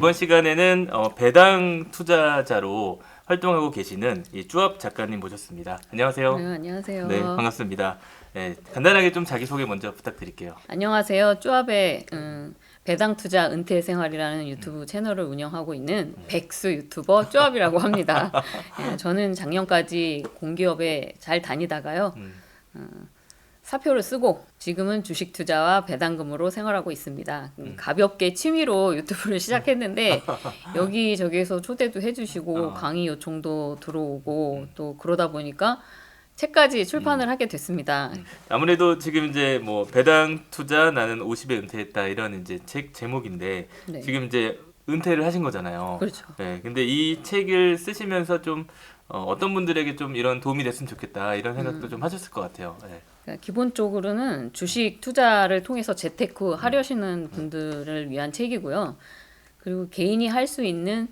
이번 시간에는 배당 투자자로 활동하고 계시는 이 쭈압 작가님 모셨습니다. 안녕하세요. 네, 안녕하세요. 네, 반갑습니다. 네, 간단하게 좀 자기소개 먼저 부탁드릴게요. 안녕하세요. 쪼압의 배당 투자 은퇴 생활이라는 유튜브 채널을 운영하고 있는 백수 유튜버 쪼압이라고 합니다. 예, 저는 작년까지 공기업에 잘 다니다가요. 사표를 쓰고 지금은 주식 투자와 배당금으로 생활하고 있습니다. 가볍게 취미로 유튜브를 시작했는데 여기저기에서 초대도 해주시고 강의 요청도 들어오고 또 그러다 보니까 책까지 출판을 하게 됐습니다. 아무래도 지금 이제 뭐 배당 투자 나는 50에 은퇴했다 이런 이제 책 제목인데 네. 지금 이제 은퇴를 하신 거잖아요. 그렇죠. 네, 근데 이 책을 쓰시면서 좀 어떤 분들에게 좀 이런 도움이 됐으면 좋겠다 이런 생각도 좀 하셨을 것 같아요. 네. 그러니까 기본적으로는 주식 투자를 통해서 재테크 하려시는 분들을 위한 책이고요. 그리고 개인이 할 수 있는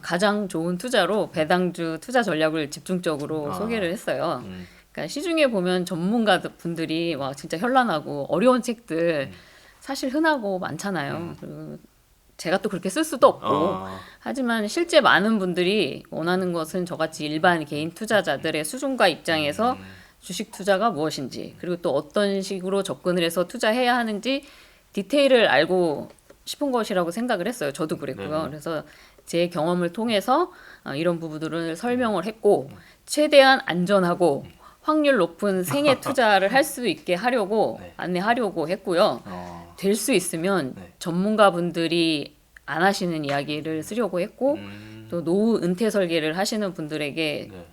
가장 좋은 투자로 배당주 투자 전략을 집중적으로 소개를 했어요. 그러니까 시중에 보면 전문가 분들이 막 진짜 현란하고 어려운 책들 사실 흔하고 많잖아요. 그리고 제가 또 그렇게 쓸 수도 없고 하지만 실제 많은 분들이 원하는 것은 저같이 일반 개인 투자자들의 수준과 입장에서 주식 투자가 무엇인지 그리고 또 어떤 식으로 접근을 해서 투자해야 하는지 디테일을 알고 싶은 것이라고 생각을 했어요. 저도 그랬고요. 네네. 그래서 제 경험을 통해서 이런 부분들을 설명을 했고 최대한 안전하고 확률 높은 생애 투자를 할 수 있게 하려고 네. 안내하려고 했고요. 될 수 있으면 네. 전문가분들이 안 하시는 이야기를 쓰려고 했고 또 노후 은퇴 설계를 하시는 분들에게 네.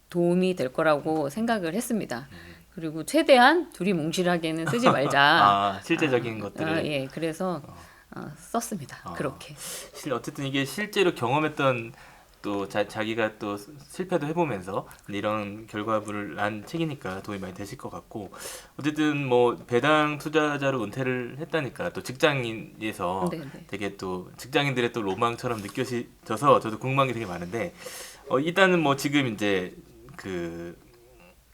도움이 될 거라고 생각을 했습니다. 그리고 최대한 두리뭉실하게는 쓰지 말자. 실제적인 것들을 예, 그래서 썼습니다. 그렇게. 어쨌든 이게 실제로 경험했던 또 자기가 또 실패도 해보면서 이런 결과물을 난 책이니까 도움이 많이 되실 것 같고 어쨌든 뭐 배당 투자자로 은퇴를 했다니까 또 직장인에서 네네. 되게 또 직장인들의 또 로망처럼 느껴져서 저도 궁금한 게 되게 많은데 일단은 뭐 지금 이제 그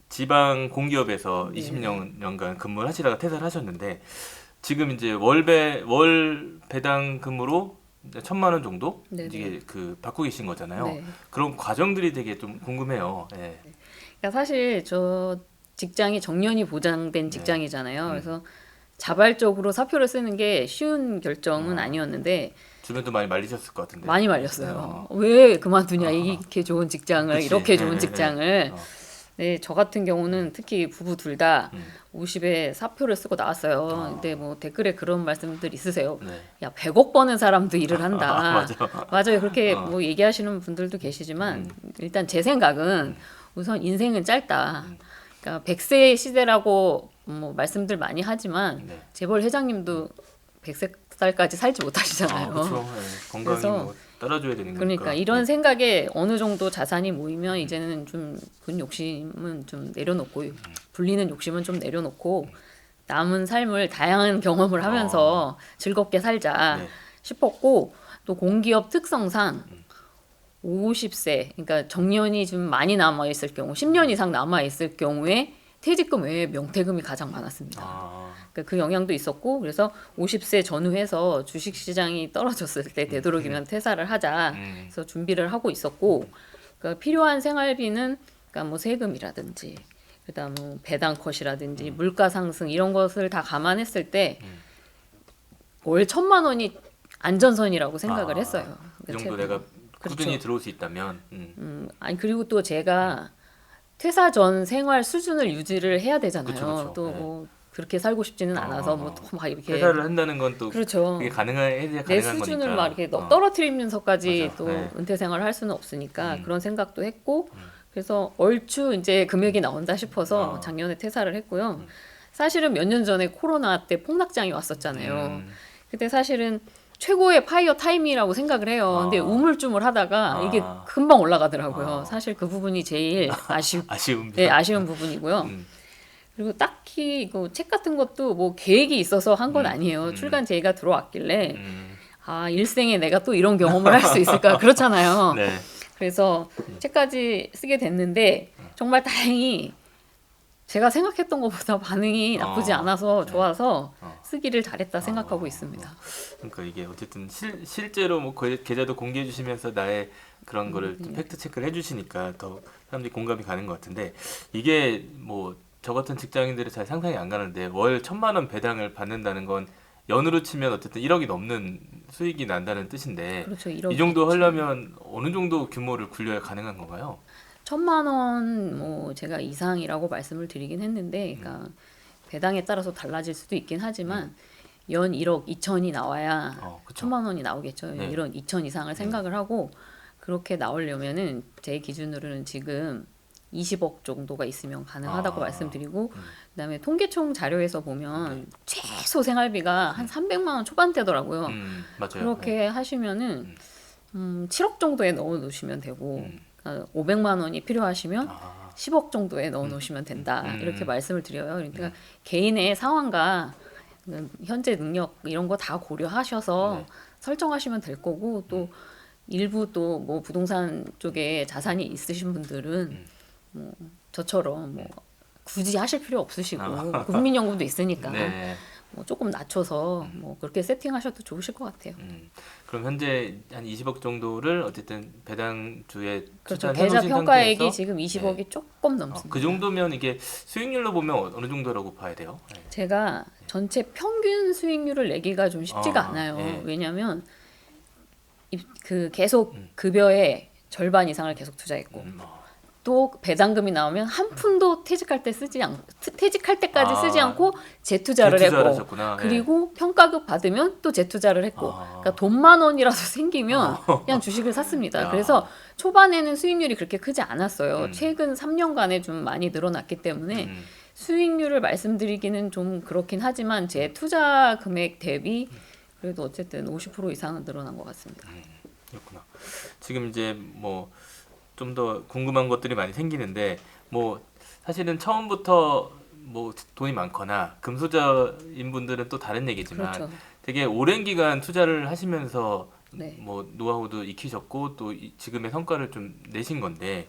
지방 공기업에서 네. 20년간 근무를 하시다가 퇴사를 하셨는데 지금 이제 월 배당금으로 1,000만 원 정도 네네. 이게 그 받고 계신 거잖아요. 네. 그런 과정들이 되게 좀 궁금해요. 예. 그러니까 사실 저 직장이 정년이 보장된 직장이잖아요. 음. 그래서 자발적으로 사표를 쓰는 게 쉬운 결정은 아니었는데 주변도 많이 말리셨을 것 같은데. 많이 말렸어요. 왜 그만두냐 이렇게 좋은 직장을 그치. 이렇게 예, 좋은 예, 직장을. 네, 저 같은 경우는 특히 부부 둘 다 50에 사표를 쓰고 나왔어요. 근데 뭐 댓글에 그런 말씀들 있으세요. 네. 야, 100억 버는 사람도 일을 한다. 맞아. 맞아요. 그렇게 뭐 얘기하시는 분들도 계시지만 일단 제 생각은 우선 인생은 짧다. 그러니까 100세 시대라고 뭐 말씀들 많이 하지만 네. 재벌 회장님도 100살까지 살지 못하시잖아요. 그렇죠. 예. 건강이 그래서 뭐 따라줘야 되는 거니까. 그러니까 이런 생각에 어느 정도 자산이 모이면 이제는 좀 분 욕심은 좀 내려놓고 불리는 욕심은 좀 내려놓고 남은 삶을 다양한 경험을 하면서 즐겁게 살자 네. 싶었고 또 공기업 특성상 50세 그러니까 정년이 좀 많이 남아 있을 경우 10년 이상 남아 있을 경우에 퇴직금 외에 명퇴금이 가장 많았습니다. 그러니까 그 영향도 있었고 그래서 50세 전후해서 주식시장이 떨어졌을 때 되도록이면 퇴사를 하자 그래서 준비를 하고 있었고 그러니까 필요한 생활비는 그러니까 뭐 세금이라든지 그다음 뭐 배당 컷이라든지 물가 상승 이런 것을 다 감안했을 때 월 1,000만 원이 안전선이라고 생각을 했어요. 이 정도 최고. 내가 꾸준히 그렇죠. 들어올 수 있다면. 아니 그리고 또 제가 퇴사 전 생활 수준을 유지를 해야 되잖아요. 그쵸, 그쵸. 또 네. 뭐 그렇게 살고 싶지는 않아서 뭐 또 막 이렇게 회사를 한다는 건 또 그렇죠. 그게 가능해야 내 가능한 수준을 거니까. 막 이렇게 떨어뜨리면서까지 맞아. 또 네. 은퇴 생활을 할 수는 없으니까 그런 생각도 했고 그래서 얼추 이제 금액이 나온다 싶어서 작년에 퇴사를 했고요. 사실은 몇 년 전에 코로나 때 폭락장이 왔었잖아요. 그때 사실은 최고의 파이어 타임이라고 생각을 해요. 근데 우물쭈물 하다가 이게 금방 올라가더라고요. 사실 그 부분이 제일 아쉬움. 네, 아쉬운 부분이고요. 그리고 딱히 이거 책 같은 것도 뭐 계획이 있어서 한 건 아니에요. 출간 제의가 들어왔길래 일생에 내가 또 이런 경험을 할 수 있을까 그렇잖아요. 네. 그래서 책까지 쓰게 됐는데 정말 다행히 제가 생각했던 것보다 반응이 나쁘지 않아서 네. 좋아서 어. 쓰기를 잘했다 생각하고 있습니다. 그러니까 이게 어쨌든 실제로 뭐 계좌도 공개해 주시면서 나의 그런 거를 좀 네. 팩트 체크를 해주시니까 더 사람들이 공감이 가는 것 같은데 이게 뭐 저 같은 직장인들이 잘 상상이 안 가는데 월 1,000만 원 배당을 받는다는 건 연으로 치면 어쨌든 1억이 넘는 수익이 난다는 뜻인데 그렇죠. 이 1억이 정도 넘죠. 하려면 어느 정도 규모를 굴려야 가능한 건가요? 1,000만 원 뭐 제가 이상이라고 말씀을 드리긴 했는데, 그러니까 배당에 따라서 달라질 수도 있긴 하지만 연 1억 2천이 나와야 그쵸. 1,000만 원이 나오겠죠. 네. 1억 2천 이상을 생각을 하고 그렇게 나오려면은 제 기준으로는 지금 20억 정도가 있으면 가능하다고 아, 말씀드리고, 그다음에 통계청 자료에서 보면 최소 생활비가 한 300만 원 초반대더라고요. 맞아요. 그렇게 하시면은 7억 정도에 넣어 놓으시면 되고, 그러니까 500만 원이 필요하시면 아, 10억 정도에 넣어 놓으시면 된다. 이렇게 말씀을 드려요. 그러니까 개인의 상황과 현재 능력 이런 거 다 고려하셔서 네. 설정하시면 될 거고, 또 일부 또 뭐 부동산 쪽에 자산이 있으신 분들은 뭐 저처럼 뭐 굳이 하실 필요 없으시고 국민연금도 있으니까 네. 뭐 조금 낮춰서 뭐 그렇게 세팅하셔도 좋으실 것 같아요. 그럼 현재 한 20억 정도를 어쨌든 배당주에 그렇죠. 투자해 계좌 놓으신 평가액이 상태에서 지금 20억이 조금 넘습니다. 그 정도면 이게 수익률로 보면 어느 정도라고 봐야 돼요? 네. 제가 전체 평균 수익률을 내기가 좀 쉽지가 아, 않아요. 예. 왜냐하면 그 계속 급여의 절반 이상을 계속 투자했고, 또 배당금이 나오면 한 푼도 퇴직할 때 쓰지 않고 퇴직할 때까지 쓰지 않고 재투자를 재투자를 했고, 하셨구나. 그리고 평가급 받으면 또 재투자를 했고, 그러니까 돈만 원이라도 생기면 그냥 주식을 샀습니다. 야. 그래서 초반에는 수익률이 그렇게 크지 않았어요. 최근 3년간에 좀 많이 늘어났기 때문에 수익률을 말씀드리기는 좀 그렇긴 하지만 제 투자 금액 대비 그래도 어쨌든 50% 이상은 늘어난 것 같습니다. 그렇구나. 지금 이제 뭐 좀 더 궁금한 것들이 많이 생기는데 뭐 사실은 처음부터 뭐 돈이 많거나 금수저인 분들은 또 다른 얘기지만 그렇죠. 되게 오랜 기간 투자를 하시면서 네. 뭐 노하우도 익히셨고 또 지금의 성과를 좀 내신 건데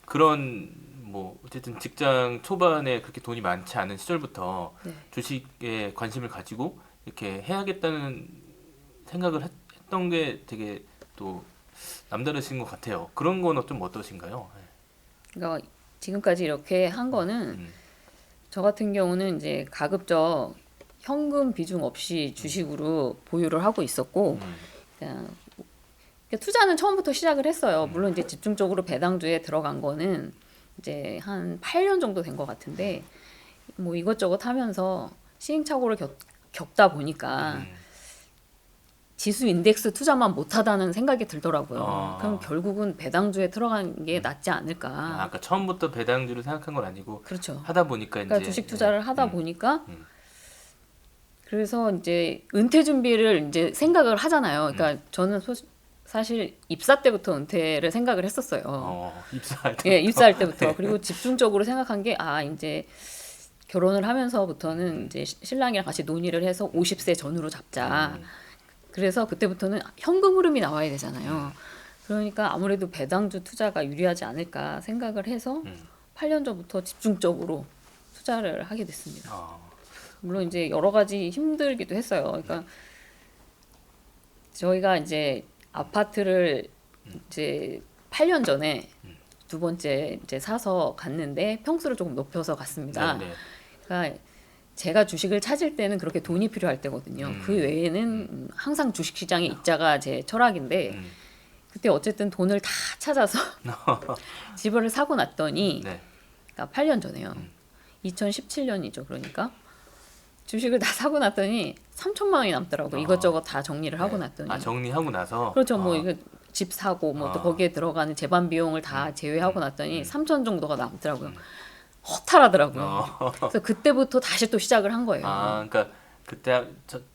그런 뭐 어쨌든 직장 초반에 그렇게 돈이 많지 않은 시절부터 네. 주식에 관심을 가지고 이렇게 해야겠다는 생각을 했던 게 되게 또 남다르신 것 같아요. 그런 건 좀 어떠신가요? 그러니까 지금까지 이렇게 한 거는 음, 저 같은 경우는 이제 가급적 현금 비중 없이 주식으로 보유를 하고 있었고, 그러니까 투자는 처음부터 시작을 했어요. 물론 이제 집중적으로 배당주에 들어간 거는 이제 한 8년 정도 된 것 같은데, 뭐 이것저것 하면서 시행착오를 겪다 보니까 지수 인덱스 투자만 못하다는 생각이 들더라고요. 그럼 결국은 배당주에 들어간 게 낫지 않을까. 아까 처음부터 배당주를 생각한 건 아니고 그렇죠. 하다 보니까 그러니까 이제 주식 투자를 하다 보니까 그래서 이제 은퇴 준비를 이제 생각을 하잖아요. 그러니까 저는 사실 입사 때부터 은퇴를 생각을 했었어요. 입사할 예, 입사할 때부터. 그리고 집중적으로 생각한 게 이제 결혼을 하면서부터는 이제 신랑이랑 같이 논의를 해서 50세 전후로 잡자. 그래서 그때부터는 현금 흐름이 나와야 되잖아요. 그러니까 아무래도 배당주 투자가 유리하지 않을까 생각을 해서 8년 전부터 집중적으로 투자를 하게 됐습니다. 물론 이제 여러 가지 힘들기도 했어요. 그러니까 저희가 이제 아파트를 이제 8년 전에 두 번째 이제 사서 갔는데 평수를 조금 높여서 갔습니다. 네, 네. 그러니까 제가 주식을 찾을 때는 그렇게 돈이 필요할 때거든요. 그 외에는 항상 주식시장에 입자가 제 철학인데 그때 어쨌든 돈을 다 찾아서 집을 사고 났더니 네. 그러니까 8년 전에요. 2017년이죠. 그러니까 주식을 다 사고 났더니 3천만 원이 남더라고요. 이것저것 다 정리를 하고 났더니. 정리하고 나서 그렇죠. 뭐 이거 집 사고 뭐 또 거기에 들어가는 제반 비용을 다 제외하고 났더니 3천 정도가 남더라고요. 허탈하더라고요. 그래서 그때부터 다시 또 시작을 한 거예요. 그러니까 그때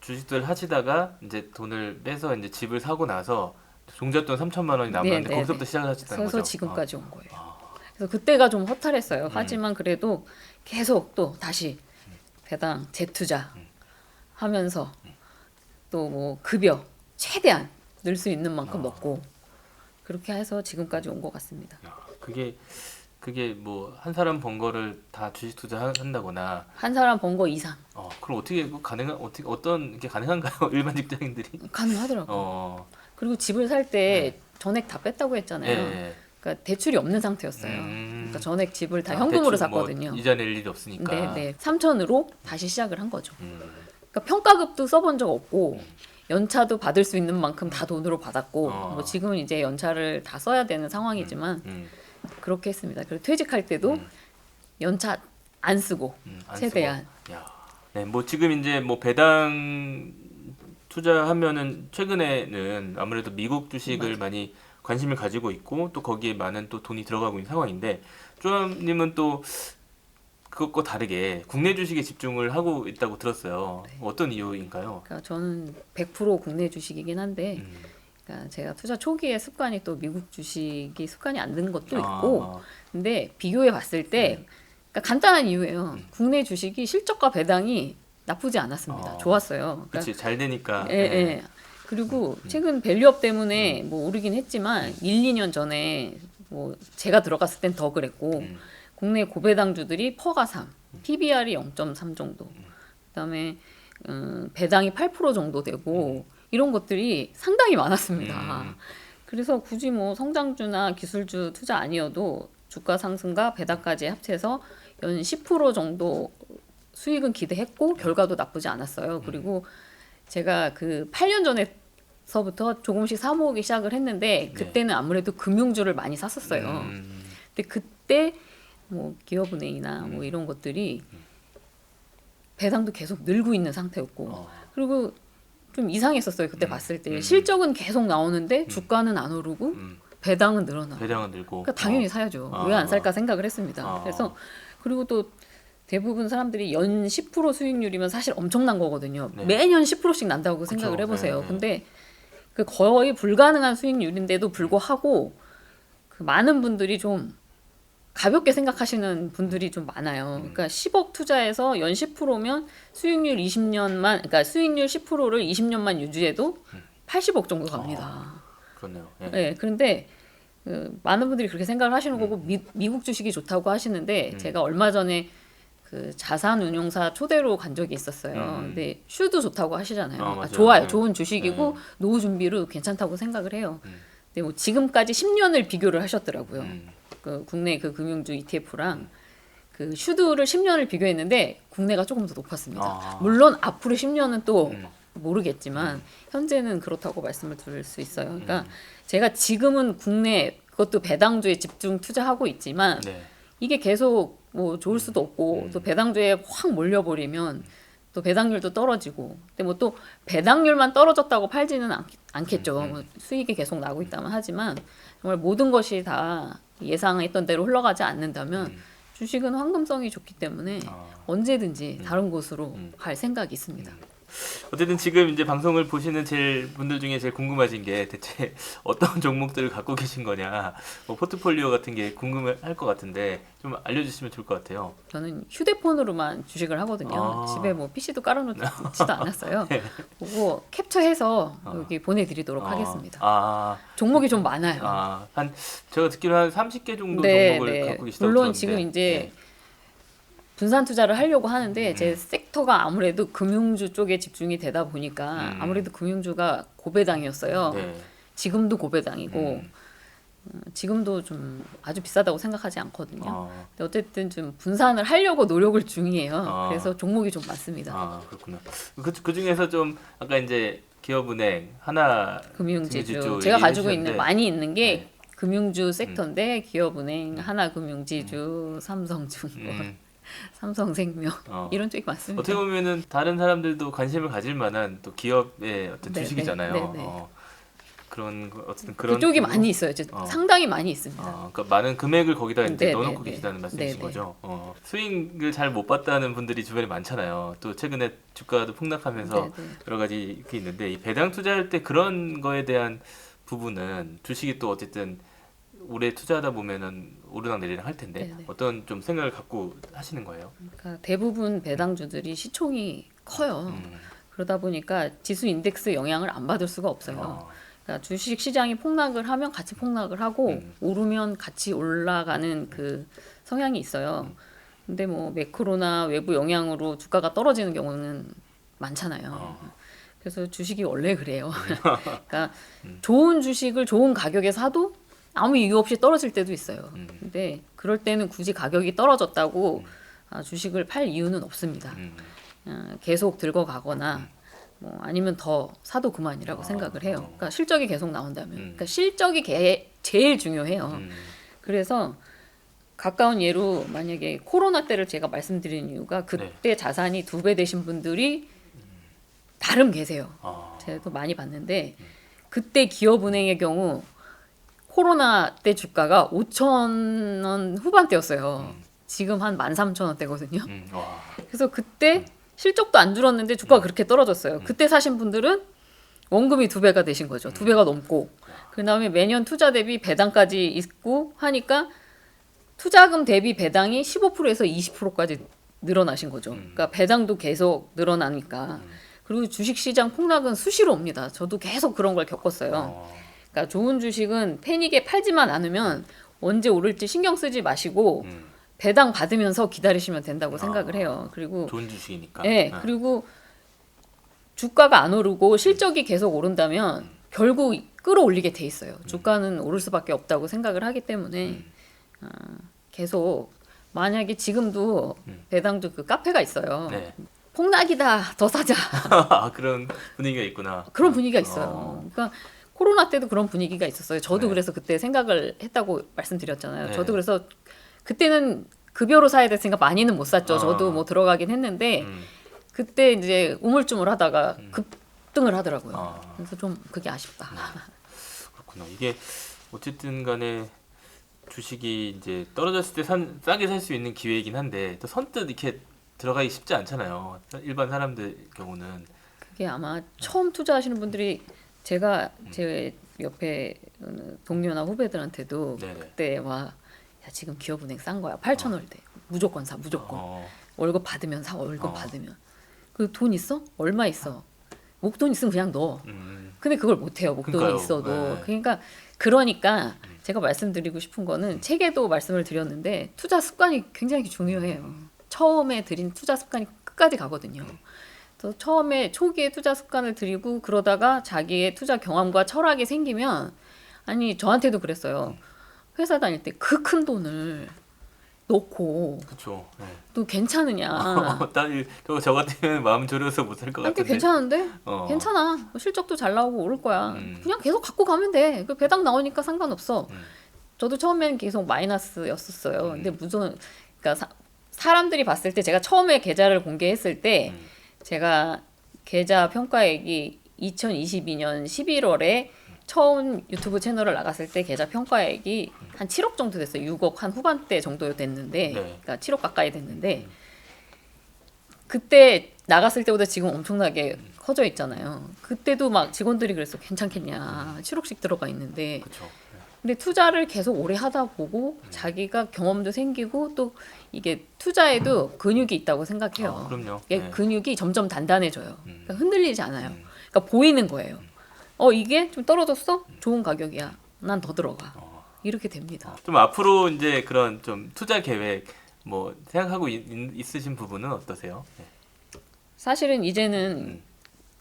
주식들 하시다가 이제 돈을 빼서 이제 집을 사고 나서 종잣돈 3천만 원이 남았는데 네, 거기서부터 네. 시작을 하셨다는 그래서 거죠. 지금까지 온 거예요. 그래서 그때가 좀 허탈했어요. 하지만 그래도 계속 또 다시 배당 재투자 하면서 또 뭐 급여 최대한 늘 수 있는 만큼 넣고 그렇게 해서 지금까지 온 것 같습니다. 그게 그게 뭐 한 사람 번 거를 다 주식 투자한다거나 한 사람 번 거 이상 그럼 어떻게 가능한 어떻게 어떤 게 가능한가요? 일반 직장인들이? 가능하더라고요. 어, 그리고 집을 살 때 전액 다 뺐다고 예, 했잖아요. 예. 그러니까 대출이 없는 상태였어요. 그러니까 전액 집을 다 아, 현금으로 대충 뭐 샀거든요. 이자 낼 일이 없으니까. 네, 네. 3천으로 다시 시작을 한 거죠. 음, 그러니까 평가급도 써본 적 없고 연차도 받을 수 있는 만큼 다 돈으로 받았고 뭐 지금은 이제 연차를 다 써야 되는 상황이지만 그렇게 했습니다. 그리고 퇴직할 때도 연차 안 쓰고 안 최대한 쓰고. 야, 네, 뭐 지금 이제 뭐 배당 투자하면은 최근에는 아무래도 미국 주식을 많이 관심을 가지고 있고 또 거기에 많은 또 돈이 들어가고 있는 상황인데 조합님은 또 그것과 다르게 국내 주식에 집중을 하고 있다고 들었어요. 어떤 이유인가요? 그러니까 저는 100% 국내 주식이긴 한데 음. 그러니까 제가 투자 초기에 습관이 또 미국 주식이 습관이 안 든 것도 있고 근데 비교해 봤을 때 그러니까 간단한 이유예요. 국내 주식이 실적과 배당이 나쁘지 않았습니다. 좋았어요. 그러니까 그렇지 잘 되니까. 예, 예. 그리고 최근 밸류업 때문에 뭐 오르긴 했지만 1, 2년 전에 뭐 제가 들어갔을 땐 더 그랬고 국내 고배당주들이 퍼가 3, PBR이 0.3 정도. 그다음에 배당이 8% 정도 되고 이런 것들이 상당히 많았습니다. 그래서 굳이 뭐 성장주나 기술주 투자 아니어도 주가 상승과 배당까지 합쳐서 연 10% 정도 수익은 기대했고 결과도 나쁘지 않았어요. 그리고 제가 그 8년 전에서부터 조금씩 사모으기 시작을 했는데 그때는 아무래도 금융주를 많이 샀었어요. 근데 그때 뭐 기업은행이나 뭐 이런 것들이 배당도 계속 늘고 있는 상태였고 그리고 좀 이상했었어요. 그때 봤을 때 실적은 계속 나오는데 주가는 안 오르고 배당은 늘어나고 배당은 늘고. 그러니까 당연히 사야죠. 왜 안 살까 생각을 했습니다. 그래서 그리고 또 대부분 사람들이 연 10% 수익률이면 사실 엄청난 거거든요. 네. 매년 10%씩 난다고 생각을 그쵸. 해보세요. 네. 근데 그 거의 불가능한 수익률인데도 불구하고 그 많은 분들이 좀 가볍게 생각하시는 분들이 좀 많아요. 그러니까 10억 투자해서 연 10%면 수익률 20년만, 그러니까 수익률 10%를 20년만 유지해도 80억 정도 갑니다. 그렇네요. 예. 네, 그런데 많은 분들이 그렇게 생각을 하시는 거고 미국 주식이 좋다고 하시는데 제가 얼마 전에 그 자산운용사 초대로 간 적이 있었어요. 근데 슈도 좋다고 하시잖아요. 맞아요. 좋아요. 네. 좋은 주식이고 노후 준비로 괜찮다고 생각을 해요. 근데 뭐 지금까지 10년을 비교를 하셨더라고요. 그 국내 그 금융주 ETF랑 그 슈드를 10년을 비교했는데 국내가 조금 더 높았습니다. 물론 앞으로 10년은 또 모르겠지만 현재는 그렇다고 말씀을 드릴 수 있어요. 그러니까 제가 지금은 국내 그것도 배당주에 집중 투자하고 있지만 네. 이게 계속 뭐 좋을 수도 없고 또 배당주에 확 몰려버리면 또 배당률도 떨어지고 근데 뭐 또 배당률만 떨어졌다고 팔지는 않겠죠. 뭐 수익이 계속 나고 있다면 하지만 정말 모든 것이 다 예상했던 대로 흘러가지 않는다면 주식은 황금성이 좋기 때문에 언제든지 다른 곳으로 갈 생각이 있습니다. 어쨌든 지금 이제 방송을 보시는 제일 분들 중에 제일 궁금하신 게 대체 어떤 종목들을 갖고 계신 거냐, 뭐 포트폴리오 같은 게 궁금할 것 같은데 좀 알려주시면 좋을 것 같아요. 저는 휴대폰으로만 주식을 하거든요. 집에 뭐 PC도 깔아놓지도 않았어요. 그거 캡처해서 여기 보내드리도록 하겠습니다. 종목이 좀 많아요. 한 제가 듣기로 한 30개 정도 네, 종목을 네. 갖고 계시다고 물론 들었는데. 지금 이제 분산 투자를 하려고 하는데 제 섹터가 아무래도 금융주 쪽에 집중이 되다 보니까 아무래도 금융주가 고배당이었어요. 네. 지금도 고배당이고 지금도 좀 아주 비싸다고 생각하지 않거든요. 근데 어쨌든 좀 분산을 하려고 노력을 중이에요. 그래서 종목이 좀 많습니다. 그렇구나. 그 중에서 좀 아까 이제 기업은행, 하나 금융지주 제가 가지고 있는 많이 있는 게 네. 금융주 섹터인데 기업은행, 하나금융지주, 삼성증권, 삼성생명 이런 쪽이 많습니다. 어떻게 보면은 다른 사람들도 관심을 가질 만한 또 기업의 어떤 네, 주식이잖아요. 네, 네. 어쨌든 그런 그쪽이 쪽으로- 많이 있어요. 상당히 많이 있습니다. 그러니까 많은 금액을 거기다 이제 네, 넣어놓고 네, 계시다는 네. 말씀이신 네, 네. 거죠. 수익을 잘 못 봤다는 분들이 주변에 많잖아요. 또 최근에 주가도 폭락하면서 네, 네. 여러 가지 이렇게 있는데 이 배당 투자할 때 그런 거에 대한 부분은 주식이 또 어쨌든 오래 투자하다 보면은 오르락 내리락 할 텐데 네, 네. 어떤 좀 생각을 갖고 하시는 거예요? 그러니까 대부분 배당주들이 시총이 커요. 그러다 보니까 지수 인덱스 영향을 안 받을 수가 없어요. 그러니까 그러니까 주식 시장이 폭락을 하면 같이 폭락을 하고 오르면 같이 올라가는 그 성향이 있어요. 근데 뭐 매크로나 외부 영향으로 주가가 떨어지는 경우는 많잖아요. 그래서 주식이 원래 그래요. 그러니까 좋은 주식을 좋은 가격에 사도 아무 이유 없이 떨어질 때도 있어요. 근데 그럴 때는 굳이 가격이 떨어졌다고 주식을 팔 이유는 없습니다. 계속 들고 가거나 뭐 아니면 더 사도 그만이라고 생각을 해요. 그러니까 실적이 계속 나온다면. 그러니까 실적이 제일 중요해요. 그래서 가까운 예로 만약에 코로나 때를 제가 말씀드린 이유가 그때 자산이 2배 되신 분들이 나름 계세요. 제가 또 많이 봤는데 그때 기업은행의 경우 코로나 때 주가가 5,000원 후반대였어요. 지금 한 13,000원대거든요. 그래서 그때 실적도 안 줄었는데 주가가 그렇게 떨어졌어요. 그때 사신 분들은 원금이 2배가 되신 거죠. 2배가 넘고 그 다음에 매년 투자 대비 배당까지 있고 하니까 투자금 대비 배당이 15%에서 20%까지 늘어나신 거죠. 그러니까 배당도 계속 늘어나니까. 그리고 주식시장 폭락은 수시로 옵니다. 저도 계속 그런 걸 겪었어요. 그러니까 좋은 주식은 패닉에 팔지만 않으면 언제 오를지 신경 쓰지 마시고 배당 받으면서 기다리시면 된다고 생각을 해요. 그리고 좋은 주식이니까. 네, 그리고 주가가 안 오르고 실적이 계속 오른다면 결국 끌어올리게 돼 있어요. 주가는 오를 수밖에 없다고 생각을 하기 때문에 계속 만약에 지금도 배당주 그 카페가 있어요. 네. 폭락이다, 더 사자. 그런 분위기가 있구나. 그런 분위기가 있어요. 그러니까 코로나 때도 그런 분위기가 있었어요. 저도 그래서 그때 생각을 했다고 말씀드렸잖아요. 네. 저도 그래서 그때는 급여로 사야 됐으니까 많이는 못 샀죠. 저도 뭐 들어가긴 했는데 그때 이제 우물쭈물하다가 급등을 하더라고요. 그래서 좀 그게 아쉽다. 그렇구나. 이게 어쨌든 간에 주식이 이제 떨어졌을 때 싸게 살 수 있는 기회이긴 한데 또 선뜻 이렇게 들어가기 쉽지 않잖아요. 일반 사람들 경우는. 그게 아마 처음 투자하시는 분들이 제가 제 옆에 동료나 후배들한테도 네네. 그때 와, 야 지금 기업은행 싼 거야. 8,000원대. 무조건 사. 무조건. 월급 받으면 사. 월급 받으면. 그 돈 있어? 얼마 있어? 목돈 있으면 그냥 넣어. 근데 그걸 못 해요. 목돈이 그러니까요. 있어도. 네. 그러니까 제가 말씀드리고 싶은 거는 책에도 말씀을 드렸는데 투자 습관이 굉장히 중요해요. 처음에 들인 투자 습관이 끝까지 가거든요. 또 처음에 초기에 투자 습관을 들이고 그러다가 자기의 투자 경험과 철학이 생기면 아니 저한테도 그랬어요. 회사 다닐 때 그 큰 돈을 놓고 그렇죠. 네. 또 괜찮으냐? 저 같으면 마음 졸여서 못 살 것 나한테 같은데. 괜찮은데? 괜찮아. 뭐 실적도 잘 나오고 오를 거야. 그냥 계속 갖고 가면 돼. 그 배당 나오니까 상관없어. 저도 처음에는 계속 마이너스였었어요. 근데 무슨 그러니까 사람들이 봤을 때 제가 처음에 계좌를 공개했을 때 제가 계좌 평가액이 2022년 11월에 처음 유튜브 채널을 나갔을 때 계좌 평가액이 한 7억 정도 됐어요. 6억 한 후반대 정도 됐는데, 그러니까 7억 가까이 됐는데 그때 나갔을 때보다 지금 엄청나게 커져 있잖아요. 그때도 막 직원들이 그랬어. 괜찮겠냐. 7억씩 들어가 있는데. 그렇죠. 근데 투자를 계속 오래 하다 보고 자기가 경험도 생기고 또 이게 투자에도 근육이 있다고 생각해요. 그럼요. 이게 네. 근육이 점점 단단해져요. 그러니까 흔들리지 않아요. 그러니까 보이는 거예요. 이게 좀 떨어졌어? 좋은 가격이야. 난 더 들어가. 이렇게 됩니다. 좀 앞으로 이제 그런 좀 투자 계획 뭐 생각하고 있으신 부분은 어떠세요? 네. 사실은 이제는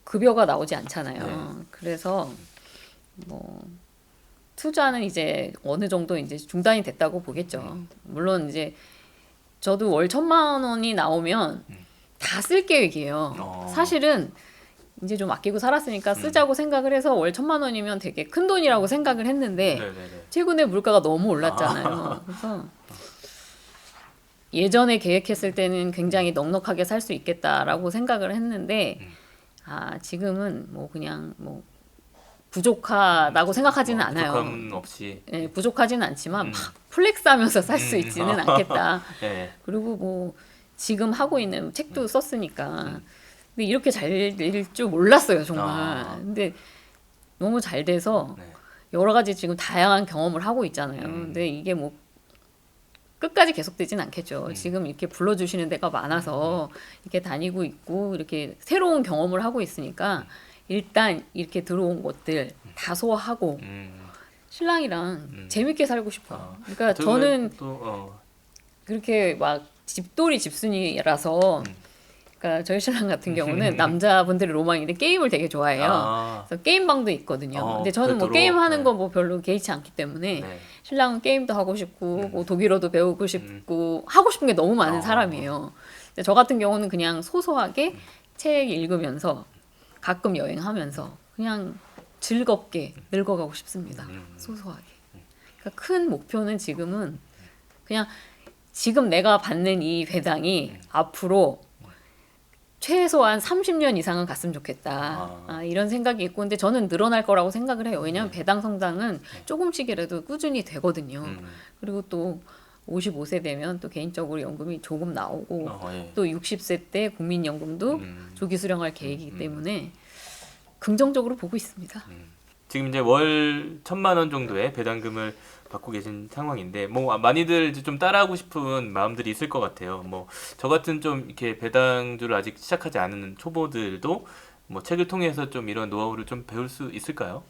급여가 나오지 않잖아요. 네. 그래서 뭐 투자는 이제 어느 정도 이제 중단이 됐다고 보겠죠. 물론 이제 저도 월 1,000만 원이 나오면 다 쓸 계획이에요. 사실은 이제 좀 아끼고 살았으니까 쓰자고 생각을 해서 월 1,000만 원이면 되게 큰 돈이라고 생각을 했는데 네네네. 최근에 물가가 너무 올랐잖아요. 그래서 예전에 계획했을 때는 굉장히 넉넉하게 살 수 있겠다라고 생각을 했는데 지금은 뭐 그냥 뭐 부족하다고 생각하지는 않아요. 부족함 없이. 네, 부족하지는 않지만 막 플렉스하면서 살 수 있지는 않겠다. 네. 그리고 뭐 지금 하고 있는 책도 썼으니까 근데 이렇게 잘 될 줄 몰랐어요 정말. 근데 너무 잘 돼서 네. 여러 가지 지금 다양한 경험을 하고 있잖아요. 근데 이게 뭐 끝까지 계속되진 않겠죠. 지금 이렇게 불러주시는 데가 많아서 이렇게 다니고 있고 이렇게 새로운 경험을 하고 있으니까 일단 이렇게 들어온 것들 다 소화하고 신랑이랑 재밌게 살고 싶어요. 그러니까 어떻게 저는 보면 또 그렇게 막 집돌이 집순이라서 그러니까 저희 신랑 같은 경우는 남자분들의 로망인데 게임을 되게 좋아해요. 그래서 게임방도 있거든요. 근데 저는 뭐 별도로, 게임하는 네. 거 뭐 별로 개의치 않기 때문에 네. 신랑은 게임도 하고 싶고 뭐 독일어도 배우고 싶고 하고 싶은 게 너무 많은 사람이에요. 근데 저 같은 경우는 그냥 소소하게 책 읽으면서 가끔 여행하면서 그냥 즐겁게 늙어가고 싶습니다. 소소하게. 그러니까 큰 목표는 지금은 그냥 지금 내가 받는 이 배당이 앞으로 최소한 30년 이상은 갔으면 좋겠다. 이런 생각이 있고, 근데 저는 늘어날 거라고 생각을 해요. 왜냐하면 배당 성장은 조금씩이라도 꾸준히 되거든요. 그리고 또 55세 되면 또 개인적으로 연금이 조금 나오고, 예. 또 60세 때 국민연금도 조기 수령할 계획이기 때문에 긍정적으로 보고 있습니다. 지금 이제 월 1,000만 원 정도의 배당금을 받고 계신 상황인데 뭐 많이들 이제 좀 따라하고 싶은 마음들이 있을 것 같아요. 뭐 저 같은 좀 이렇게 배당주를 아직 시작하지 않은 초보들도 뭐 책을 통해서 좀 이런 노하우를 좀 배울 수 있을까요?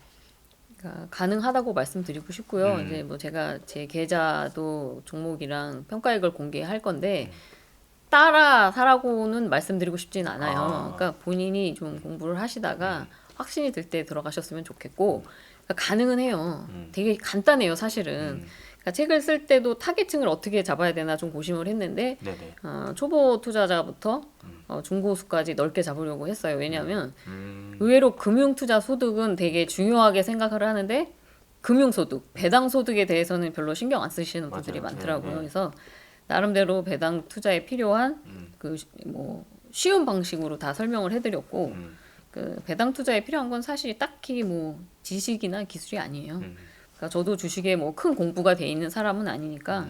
그러니까 가능하다고 말씀드리고 싶고요. 이제 뭐 제가 제 계좌도 종목이랑 평가액을 공개할 건데 따라 사라고는 말씀드리고 싶진 않아요. 그러니까 본인이 좀 공부를 하시다가 확신이 들 때 들어가셨으면 좋겠고 그러니까 가능은 해요. 되게 간단해요, 사실은. 그러니까 책을 쓸 때도 타겟층을 어떻게 잡아야 되나 좀 고심을 했는데 네네. 초보 투자자부터 중고수까지 넓게 잡으려고 했어요. 왜냐하면 음, 의외로 금융투자 소득은 되게 중요하게 생각을 하는데 금융소득, 배당소득에 대해서는 별로 신경 안 쓰시는 분들이 맞아요. 많더라고요. 네, 네. 그래서 나름대로 배당 투자에 필요한 그 뭐 쉬운 방식으로 다 설명을 해드렸고 그 배당 투자에 필요한 건 사실 딱히 뭐 지식이나 기술이 아니에요. 그러니까 저도 주식에 뭐 큰 공부가 돼 있는 사람은 아니니까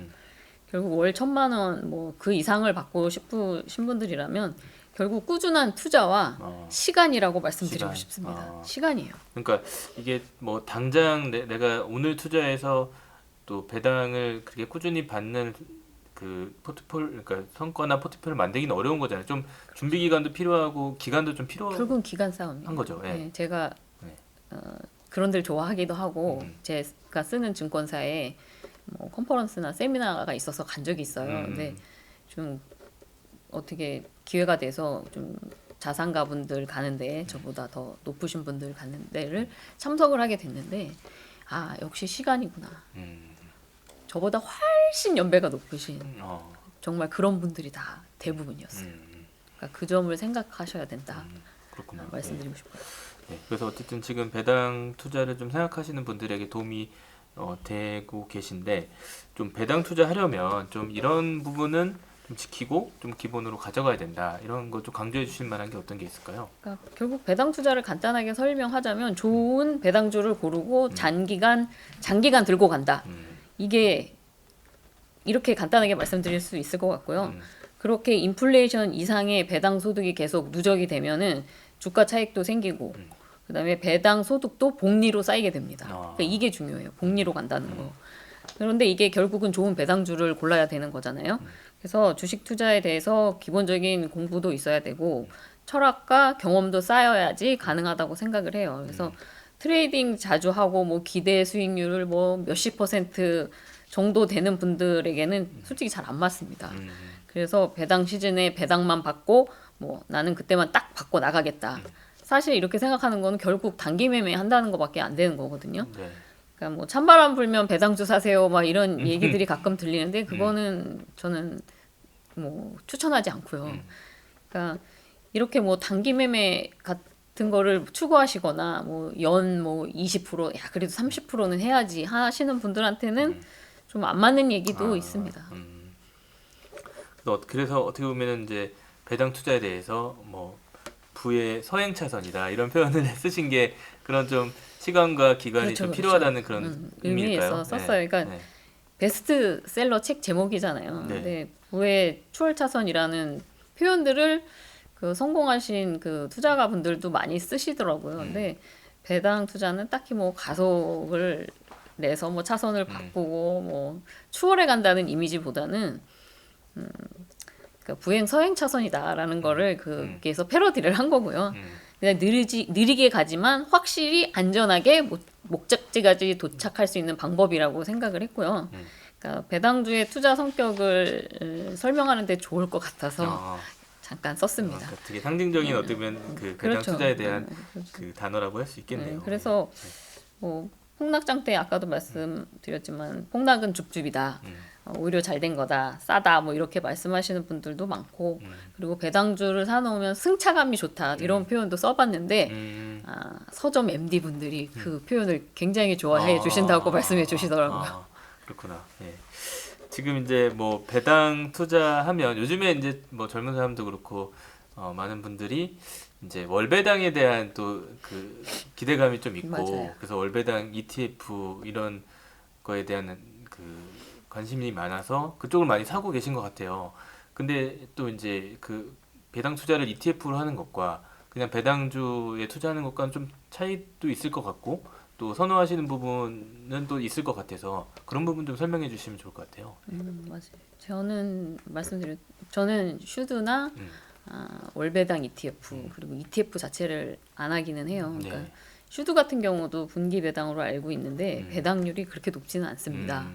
결국 월 1,000만 원 뭐 그 이상을 받고 싶으신 분들이라면 결국 꾸준한 투자와 시간이라고 말씀드리고 시간. 싶습니다. 시간이에요. 그러니까 이게 뭐 당장 내가 오늘 투자해서 또 배당을 그렇게 꾸준히 받는 그 포트폴 그러니까 성과나 포트폴리오를 만들기는 어려운 거잖아요. 좀 준비 기간도 필요하고 기간도 좀 필요한 결국은 기간 싸움이에요. 거죠. 예. 네, 제가 네. 그런 데를 좋아하기도 하고 제가 쓰는 증권사에 뭐 컨퍼런스나 세미나가 있어서 간 적이 있어요. 근데 좀 어떻게 기회가 돼서 좀 자산가분들 가는데 저보다 더 높으신 분들 가는 데를 참석을 하게 됐는데 역시 시간이구나. 저보다 훨씬 연배가 높으신 정말 그런 분들이 다 대부분이었어요. 그러니까 그 점을 생각하셔야 된다. 그렇구나. 말씀드리고 싶어요. 네, 그래서 어쨌든 지금 배당 투자를 좀 생각하시는 분들에게 도움이 되고 계신데 좀 배당 투자하려면 좀 이런 부분은 좀 지키고 좀 기본으로 가져가야 된다. 이런 거 좀 강조해 주실 만한 게 어떤 게 있을까요? 그러니까 결국 배당 투자를 간단하게 설명하자면 좋은 배당주를 고르고 장기간 들고 간다. 이게 이렇게 간단하게 말씀드릴 수 있을 것 같고요. 그렇게 인플레이션 이상의 배당 소득이 계속 누적이 되면은 주가 차익도 생기고 그다음에 배당 소득도 복리로 쌓이게 됩니다. 그러니까 이게 중요해요. 복리로 간다는 거. 그런데 이게 결국은 좋은 배당주를 골라야 되는 거잖아요. 그래서 주식 투자에 대해서 기본적인 공부도 있어야 되고 철학과 경험도 쌓여야지 가능하다고 생각을 해요. 그래서 트레이딩 자주 하고 뭐 기대 수익률을 뭐 몇십 % 정도 되는 분들에게는 솔직히 잘 안 맞습니다. 그래서 배당 시즌에 배당만 받고 뭐 나는 그때만 딱 받고 나가겠다. 사실 이렇게 생각하는 거는 결국 단기 매매 한다는 것밖에 안 되는 거거든요. 네. 그러니까 뭐 찬바람 불면 배당주 사세요 막 이런 얘기들이 가끔 들리는데 그거는 저는 뭐 추천하지 않고요. 그러니까 이렇게 뭐 단기 매매 같은 거를 추구하시거나 뭐 연 뭐 20% 그래도 30%는 해야지 하시는 분들한테는 좀 안 맞는 얘기도 있습니다. 그래서 어떻게 보면은 이제 배당 투자에 대해서 뭐 부의 서행 차선이다 이런 표현을 쓰신 게 그런 좀 시간과 기간이 그렇죠, 좀 그렇죠. 필요하다는 그런 의미일까요? 의미에서 썼어요. 그러니까 베스트셀러 책 제목이잖아요. 네. 근데 부의 추월 차선이라는 표현들을 그 성공하신 그 투자가 분들도 많이 쓰시더라고요. 근데 배당 투자는 딱히 뭐 가속을 내서 뭐 차선을 바꾸고 뭐 추월해 간다는 이미지보다는 그러니까 부행 서행 차선이다라는 거를 거기에서 패러디를 한 거고요. 그냥 느리게 가지만 확실히 안전하게 목적지까지 도착할 수 있는 방법이라고 생각을 했고요. 그러니까 배당주의 투자 성격을 설명하는 데 좋을 것 같아서 어, 잠깐 썼습니다. 그러니까 되게 상징적인 어떻게 보면 그 배당 그렇죠. 투자에 대한 그렇죠. 그 단어라고 할 수 있겠네요. 그래서 뭐 폭락장 때 아까도 말씀드렸지만 폭락은 줍줍이다. 오히려 잘 된 거다. 싸다. 뭐 이렇게 말씀하시는 분들도 많고 그리고 배당주를 사놓으면 승차감이 좋다. 이런 표현도 써봤는데 서점 MD 분들이 그 표현을 굉장히 좋아해 주신다고 말씀해 주시더라고요. 그렇구나. 예. 지금 이제 뭐 배당 투자하면 요즘에 이제 뭐 젊은 사람도 그렇고 많은 분들이 이제 월배당에 대한 또 그 기대감이 좀 있고 맞아요. 그래서 월배당 ETF 이런 거에 대한 그 관심이 많아서 그쪽을 많이 사고 계신 것 같아요. 근데 또 이제 그 배당 투자를 ETF로 하는 것과 그냥 배당주에 투자하는 것과는 좀 차이도 있을 것 같고 또 선호하시는 부분은 또 있을 것 같아서 그런 부분 좀 설명해 주시면 좋을 것 같아요. 맞아요. 저는 슈드나 월배당 ETF 그리고 ETF 자체를 안 하기는 해요. 그러니까 네. 슈드 같은 경우도 분기 배당으로 알고 있는데 배당률이 그렇게 높지는 않습니다.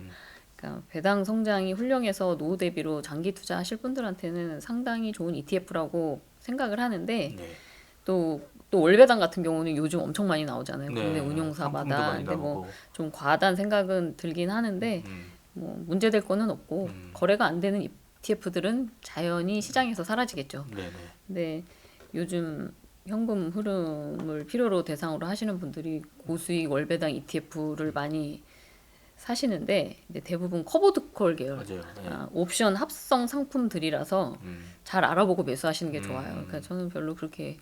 그러니까 배당 성장이 훌륭해서 노후 대비로 장기 투자하실 분들한테는 상당히 좋은 ETF라고 생각을 하는데 네. 또 월배당 같은 경우는 요즘 엄청 많이 나오잖아요. 네. 국내 상품도 운용사마다. 많이 근데 뭐 나오고. 좀 과하다는 생각은 들긴 하는데 뭐 문제될 거는 없고 거래가 안 되는 ETF들은 자연히 시장에서 사라지겠죠. 네네. 근데 요즘 현금 흐름을 필요로 대상으로 하시는 분들이 고수익 월배당 ETF를 많이 사시는데 근데 대부분 커버드콜 계열 맞아요. 네. 옵션 합성 상품들이라서 잘 알아보고 매수하시는 게 좋아요. 그러니까 저는 별로 그렇게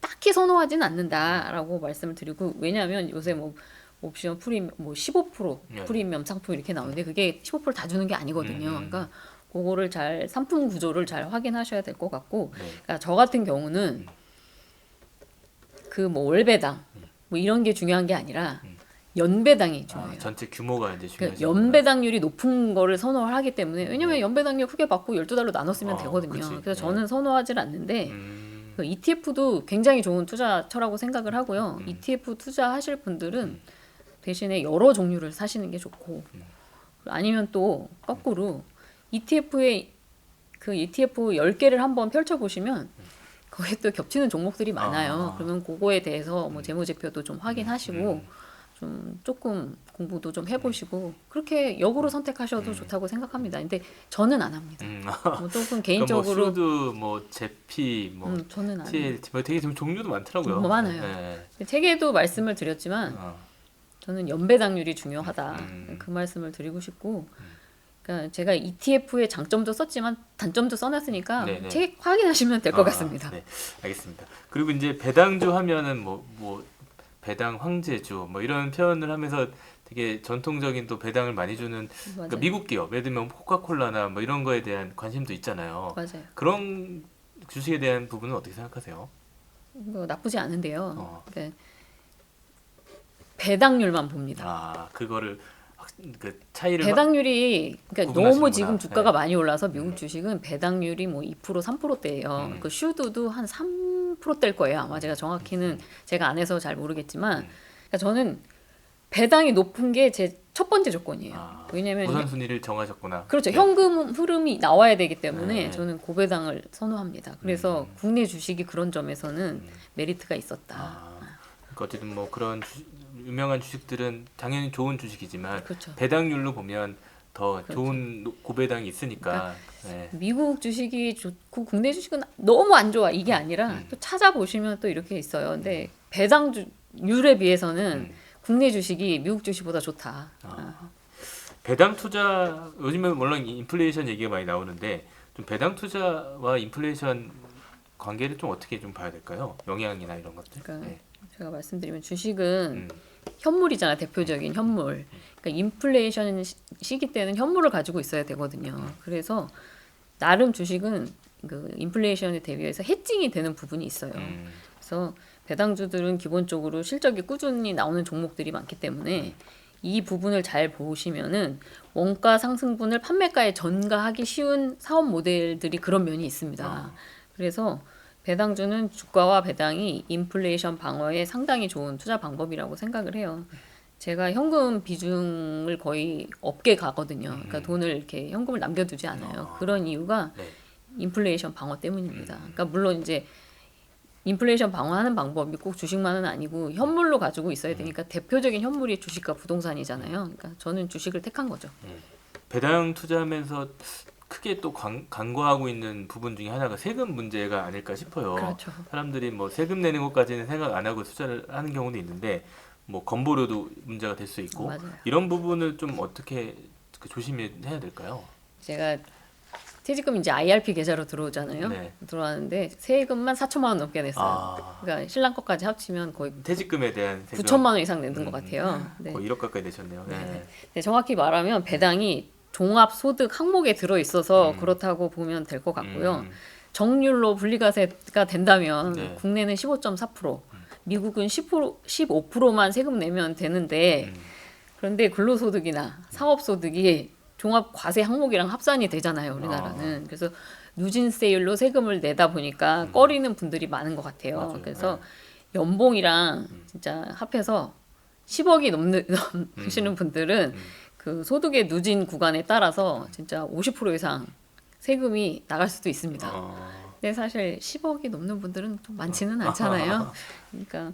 딱히 선호하진 않는다라고 말씀을 드리고 왜냐하면 요새 뭐 옵션 프리미엄 뭐 15% 네. 프리미엄 상품 이렇게 나오는데 그게 15%다 주는 게 아니거든요. 그러니까 그거를 잘 상품 구조를 잘 확인하셔야 될 것 같고 네. 그러니까 저 같은 경우는 그 뭐 월배당 뭐 이런 게 중요한 게 아니라 연배당이 중요해요. 전체 규모가 이제 그러니까 중요하죠. 연배당률이 높은 거를 선호를 하기 때문에 왜냐면 연배당률 크게 받고 12달로 나눠 쓰면 되거든요. 그치. 그래서 네. 저는 선호하지 않는데 그 ETF도 굉장히 좋은 투자처라고 생각을 하고요. ETF 투자하실 분들은 대신에 여러 종류를 사시는 게 좋고 아니면 또 거꾸로 ETF에 그 ETF 10개를 한번 펼쳐 보시면 거기에 또 겹치는 종목들이 많아요. 그러면 그거에 대해서 뭐 재무제표도 좀 확인하시고 좀 조금 공부도 좀 해보시고 그렇게 역으로 선택하셔도 좋다고 생각합니다. 근데 저는 안 합니다. 뭐 조금 개인적으로 그러니까 뭐 슈드, 뭐 제피, 뭐 저는 안 해요. TL, 뭐 되게 좀 종류도 많더라고요. 뭐 많아요. 네. 책에도 말씀을 드렸지만 저는 연배당률이 중요하다. 그 말씀을 드리고 싶고 그러니까 제가 ETF의 장점도 썼지만 단점도 써놨으니까 네네. 책 확인하시면 될 것 같습니다. 네, 알겠습니다. 그리고 이제 배당주 하면은 뭐 배당 황제주 뭐 이런 표현을 하면서 되게 전통적인 또 배당을 많이 주는 그러니까 맞아요. 미국 기업, 예를 들면 코카콜라나 뭐 이런 거에 대한 관심도 있잖아요. 맞아요. 그런 주식에 대한 부분은 어떻게 생각하세요? 뭐 나쁘지 않은데요. 어. 그러니까 배당률만 봅니다. 그거를 그 차이를 배당률이 그러니까 구분하시는구나. 너무 지금 주가가 네. 많이 올라서 미국 주식은 배당률이 뭐 2% 3%대예요. 그 슈드도 한 3%대일 거예요. 아마 제가 정확히는 제가 안 해서 잘 모르겠지만 그러니까 저는 배당이 높은 게 제 첫 번째 조건이에요. 왜냐면 우선순위를 정하셨구나. 그렇죠. 네. 현금 흐름이 나와야 되기 때문에 네. 저는 고배당을 선호합니다. 그래서 국내 주식이 그런 점에서는 메리트가 있었다. 그러니까 어쨌든 뭐 그런 유명한 주식들은 당연히 좋은 주식이지만 그렇죠. 배당률로 보면 더 그렇죠. 좋은 고배당이 있으니까. 네. 미국 주식이 좋고 국내 주식은 너무 안 좋아 이게 아니라 또 찾아보시면 또 이렇게 있어요. 근데 배당률에 비해서는 국내 주식이 미국 주식보다 좋다. 배당 투자 요즘에 물론 인플레이션 얘기가 많이 나오는데 좀 배당 투자와 인플레이션 관계를 좀 어떻게 좀 봐야 될까요? 영향이나 이런 것들. 그러니까 네. 제가 말씀드리면 주식은 현물이잖아 대표적인 현물. 그러니까 인플레이션 시기 때는 현물을 가지고 있어야 되거든요. 그래서 나름 주식은 그 인플레이션에 대비해서 해칭이 되는 부분이 있어요. 그래서 배당주들은 기본적으로 실적이 꾸준히 나오는 종목들이 많기 때문에 이 부분을 잘 보시면은 원가 상승분을 판매가에 전가하기 쉬운 사업 모델들이 그런 면이 있습니다. 그래서 배당주는 주가와 배당이 인플레이션 방어에 상당히 좋은 투자 방법이라고 생각을 해요. 제가 현금 비중을 거의 없게 가거든요. 그러니까 돈을 이렇게 현금을 남겨두지 않아요. 그런 이유가 네. 인플레이션 방어 때문입니다. 그러니까 물론 이제 인플레이션 방어하는 방법이 꼭 주식만은 아니고 현물로 가지고 있어야 되니까 대표적인 현물이 주식과 부동산이잖아요. 그러니까 저는 주식을 택한 거죠. 배당 투자하면서 크게 또 간과하고 있는 부분 중에 하나가 세금 문제가 아닐까 싶어요. 그렇죠. 사람들이 뭐 세금 내는 것까지는 생각 안 하고 투자를 하는 경우도 있는데 뭐 건보료도 문제가 될 수 있고 맞아요. 이런 부분을 좀 어떻게 조심해야 될까요? 제가 퇴직금 이제 IRP 계좌로 들어오잖아요. 네. 들어왔는데 세금만 4천만 원 넘게 냈어요. 아, 그러니까 신랑 것까지 합치면 거의 퇴직금에 대한 세금 9천만 원 이상 내는 것 같아요. 네. 거의 1억 가까이 내셨네요. 네. 네, 정확히 말하면 배당이 종합소득 항목에 들어 있어서 그렇다고 보면 될 것 같고요. 음, 정률로 분리과세가 된다면 네. 국내는 15.4%, 미국은 15%만 세금 내면 되는데 그런데 근로소득이나 사업소득이 종합과세 항목이랑 합산이 되잖아요, 우리나라는. 그래서 누진세율로 세금을 내다 보니까 꺼리는 분들이 많은 것 같아요. 맞아요. 그래서 연봉이랑 진짜 합해서 10억이 넘으시는 분들은 그 소득의 누진 구간에 따라서 진짜 50% 이상 세금이 나갈 수도 있습니다. 근데 사실 10억이 넘는 분들은 또 많지는 않잖아요. 그러니까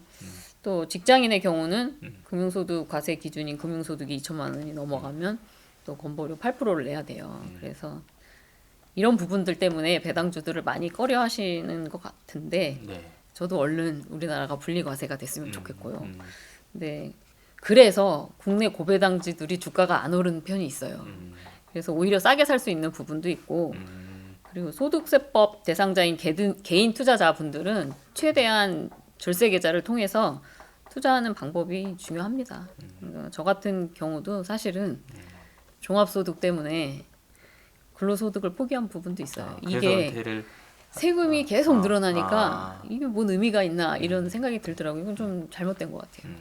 또 직장인의 경우는 금융소득 과세 기준인 금융소득이 2천만 원이 넘어가면 또 건보료 8%를 내야 돼요. 그래서 이런 부분들 때문에 배당주들을 많이 꺼려 하시는 것 같은데 네. 저도 얼른 우리나라가 분리과세가 됐으면 좋겠고요. 근데 그래서 국내 고배당주들이 주가가 안 오르는 편이 있어요. 그래서 오히려 싸게 살 수 있는 부분도 있고 그리고 소득세법 대상자인 개인 투자자분들은 최대한 절세 계좌를 통해서 투자하는 방법이 중요합니다. 그러니까 저 같은 경우도 사실은 종합소득 때문에 근로소득을 포기한 부분도 있어요. 그래서 이게 은퇴를 세금이 계속 늘어나니까 아. 이게 뭔 의미가 있나 이런 생각이 들더라고요. 이건 좀 잘못된 것 같아요.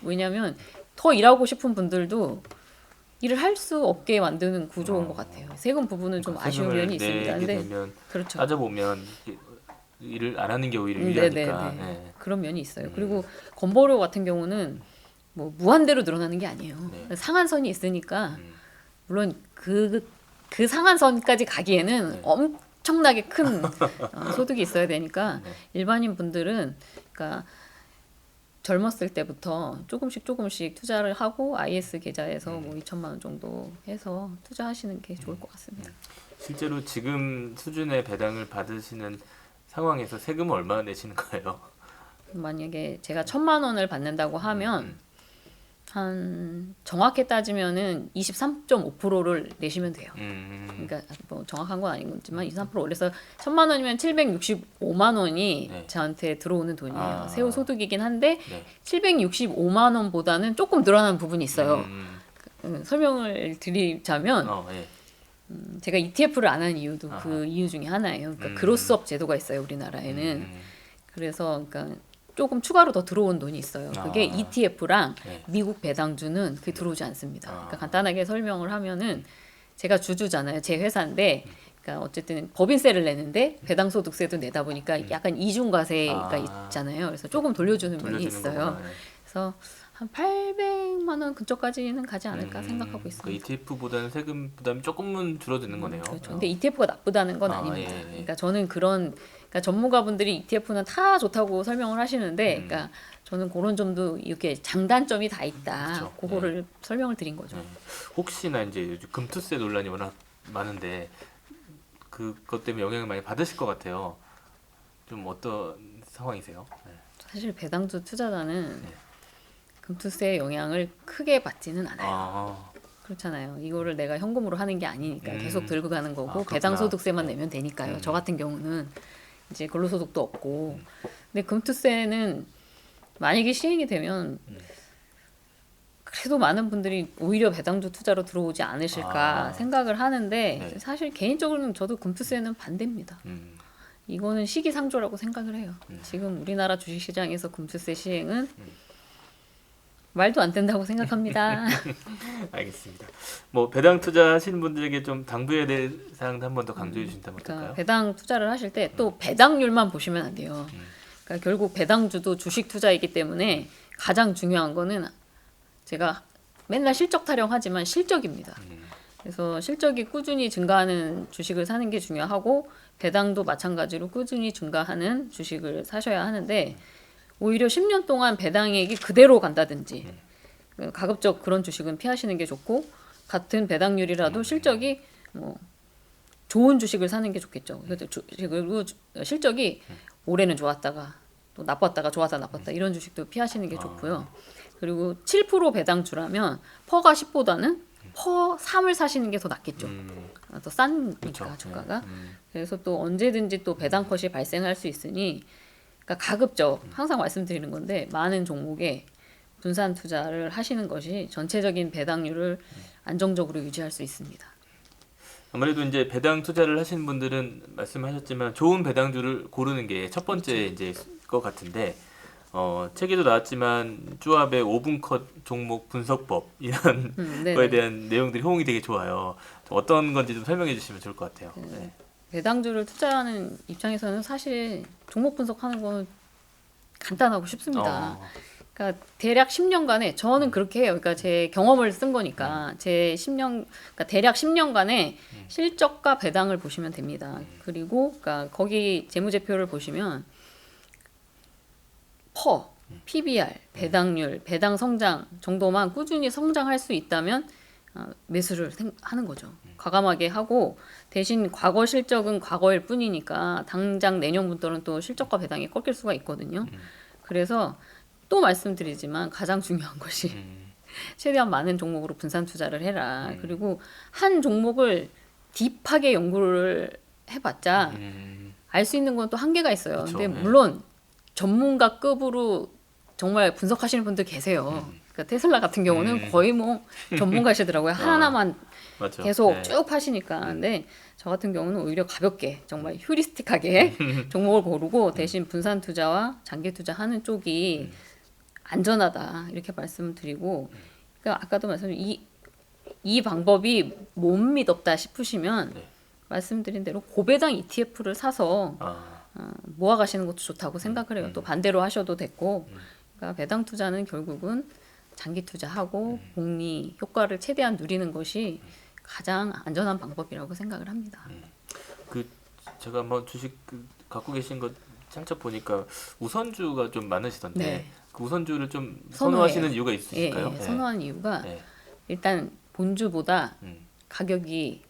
왜냐하면 더 일하고 싶은 분들도 일을 할 수 없게 만드는 구조인 것 같아요. 세금 부분은 좀 아쉬운 세금을 면이 있습니다. 내게 근데 되면 그렇죠. 따져보면 일을 안 하는 게 오히려 유리하니까. 네네네. 네. 그런 면이 있어요. 그리고 건보료 같은 경우는 뭐 무한대로 늘어나는 게 아니에요. 네. 상한선이 있으니까 물론 그 상한선까지 가기에는 네. 엄청나게 큰 소득이 있어야 되니까 네. 일반인 분들은 그러니까 젊었을 때부터 조금씩 투자를 하고 IS 계좌에서 뭐 2천만 원 정도 해서 투자하시는 게 좋을 것 같습니다. 실제로 지금 수준의 배당을 받으시는 상황에서 세금을 얼마나 내시는 거예요? 만약에 제가 1,000만 원을 받는다고 하면 한 정확히 따지면은 23.5%를 내시면 돼요. 그러니까 뭐 정확한 건 아니지만 23% 올려서 1,000만 원이면 765만 원이 네. 저한테 들어오는 돈이에요. 아. 세후 소득이긴 한데 네. 765만 원보다는 조금 늘어난 부분이 있어요. 설명을 드리자면 예. 제가 ETF를 안 한 이유도 아하. 그 이유 중에 하나예요. 그러니까 그로스업 제도가 있어요, 우리나라에는. 음. 그래서 그러니까 조금 추가로 더 들어온 돈이 있어요. 그게 아. ETF랑 네. 미국 배당주는 그게 들어오지 않습니다. 아. 그러니까 간단하게 설명을 하면은 제가 주주잖아요. 제 회사인데 그러니까 어쨌든 법인세를 내는데 배당소득세도 내다 보니까 약간 이중과세가 아. 있잖아요. 그래서 조금 돌려주는 면이 돌려주는 있어요. 거구나. 네. 그래서 한 800만 원 근처까지는 가지 않을까 생각하고 그 있습니다. ETF보다는 세금 부담이 조금은 줄어드는 거네요. 그렇죠. 근데 ETF가 나쁘다는 건 아, 아닙니다. 예, 예. 그러니까 저는 그러니까 전문가분들이 ETF는 다 좋다고 설명을 하시는데, 그러니까 저는 그런 점도 이렇게 장단점이 다 있다. 그렇죠. 그거를 설명을 드린 거죠. 네. 혹시나 이제 요즘 금투세 논란이 워낙 많은데 그것 때문에 영향을 많이 받으실 것 같아요. 좀 어떤 상황이세요? 네. 사실 배당주 투자자는 네. 금투세의 영향을 크게 받지는 않아요. 아, 그렇잖아요. 이거를 내가 현금으로 하는 게 아니니까 계속 들고 가는 거고 그렇구나. 배당소득세만 네. 내면 되니까요. 저 같은 경우는 이제 근로소득도 없고, 근데 금투세는 만약에 시행이 되면 그래도 많은 분들이 오히려 배당주 투자로 들어오지 않으실까 아. 생각을 하는데 네. 사실 개인적으로는 저도 금투세는 반대입니다. 이거는 시기상조라고 생각을 해요. 지금 우리나라 주식시장에서 금투세 시행은 말도 안 된다고 생각합니다. 알겠습니다. 뭐 배당 투자하시는 분들에게 좀 당부해야 될 사항도 한 번 더 강조해 주신다면 그러니까 어떨까요? 배당 투자를 하실 때 또 배당률만 보시면 안 돼요. 그러니까 결국 배당주도 주식 투자이기 때문에 가장 중요한 거는 제가 맨날 실적 타령하지만 실적입니다. 그래서 실적이 꾸준히 증가하는 주식을 사는 게 중요하고 배당도 마찬가지로 꾸준히 증가하는 주식을 사셔야 하는데 오히려 10년 동안 배당액이 그대로 간다든지 가급적 그런 주식은 피하시는 게 좋고 같은 배당률이라도 실적이 뭐 좋은 주식을 사는 게 좋겠죠. 그리고 실적이 올해는 좋았다가 또 나빴다가 좋았다 나빴다 이런 주식도 피하시는 게 좋고요. 그리고 7% 배당주라면 퍼가 10보다는 퍼 3을 사시는 게 더 낫겠죠. 더 싸니까 그렇죠. 주가가. 그래서 또 언제든지 또 배당 컷이 발생할 수 있으니 그러니까 가급적 항상 말씀드리는 건데 많은 종목에 분산 투자를 하시는 것이 전체적인 배당률을 안정적으로 유지할 수 있습니다. 아무래도 이제 배당 투자를 하시는 분들은 말씀하셨지만 좋은 배당주를 고르는 게 첫 번째 그렇죠. 이제 것 같은데 책에도 나왔지만 쭈압의 5분 컷 종목 분석법 이런 거에 대한 내용들이 호응이 되게 좋아요. 어떤 건지 좀 설명해 주시면 좋을 것 같아요. 네. 배당주를 투자하는 입장에서는 사실 종목 분석하는 건 간단하고 쉽습니다. 그러니까 대략 10년간에 저는 그렇게 해요. 그러니까 제 경험을 쓴 거니까 제 10년 그러니까 대략 10년간의 실적과 배당을 보시면 됩니다. 그리고 그러니까 거기 재무제표를 보시면 퍼, PBR, 배당률, 배당 성장 정도만 꾸준히 성장할 수 있다면 매수를 하는 거죠. 과감하게 하고 대신 과거 실적은 과거일 뿐이니까 당장 내년부터는 또 실적과 배당이 꺾일 수가 있거든요. 그래서 또 말씀드리지만 가장 중요한 것이 최대한 많은 종목으로 분산 투자를 해라. 그리고 한 종목을 딥하게 연구를 해봤자 알 수 있는 건 또 한계가 있어요. 그쵸, 근데 네. 물론 전문가급으로 정말 분석하시는 분들 계세요. 그러니까 테슬라 같은 경우는 거의 뭐 전문가시더라고요. 하나만 맞죠. 계속 네. 쭉 파시니까. 근데 저 같은 경우는 오히려 가볍게 정말 휴리스틱하게 종목을 고르고 대신 분산 투자와 장기 투자하는 쪽이 안전하다 이렇게 말씀드리고 그러니까 아까도 말씀드린 이 방법이 못 믿었다 싶으시면 네. 말씀드린 대로 고배당 ETF를 사서 모아 가시는 것도 좋다고 생각을 해요. 또 반대로 하셔도 됐고 그러니까 배당 투자는 결국은 장기 투자하고 복리 효과를 최대한 누리는 것이 가장 안전한 방법이라고 생각을 합니다. 그 제가 한번 주식 갖고 계신 거 살짝 보니까 우선주가 좀 많으시던데 네. 그 우선주를 좀 선호해요. 선호하시는 이유가 있으실까요? 예, 선호하는 이유가 네. 일단 본주보다 음. 가격이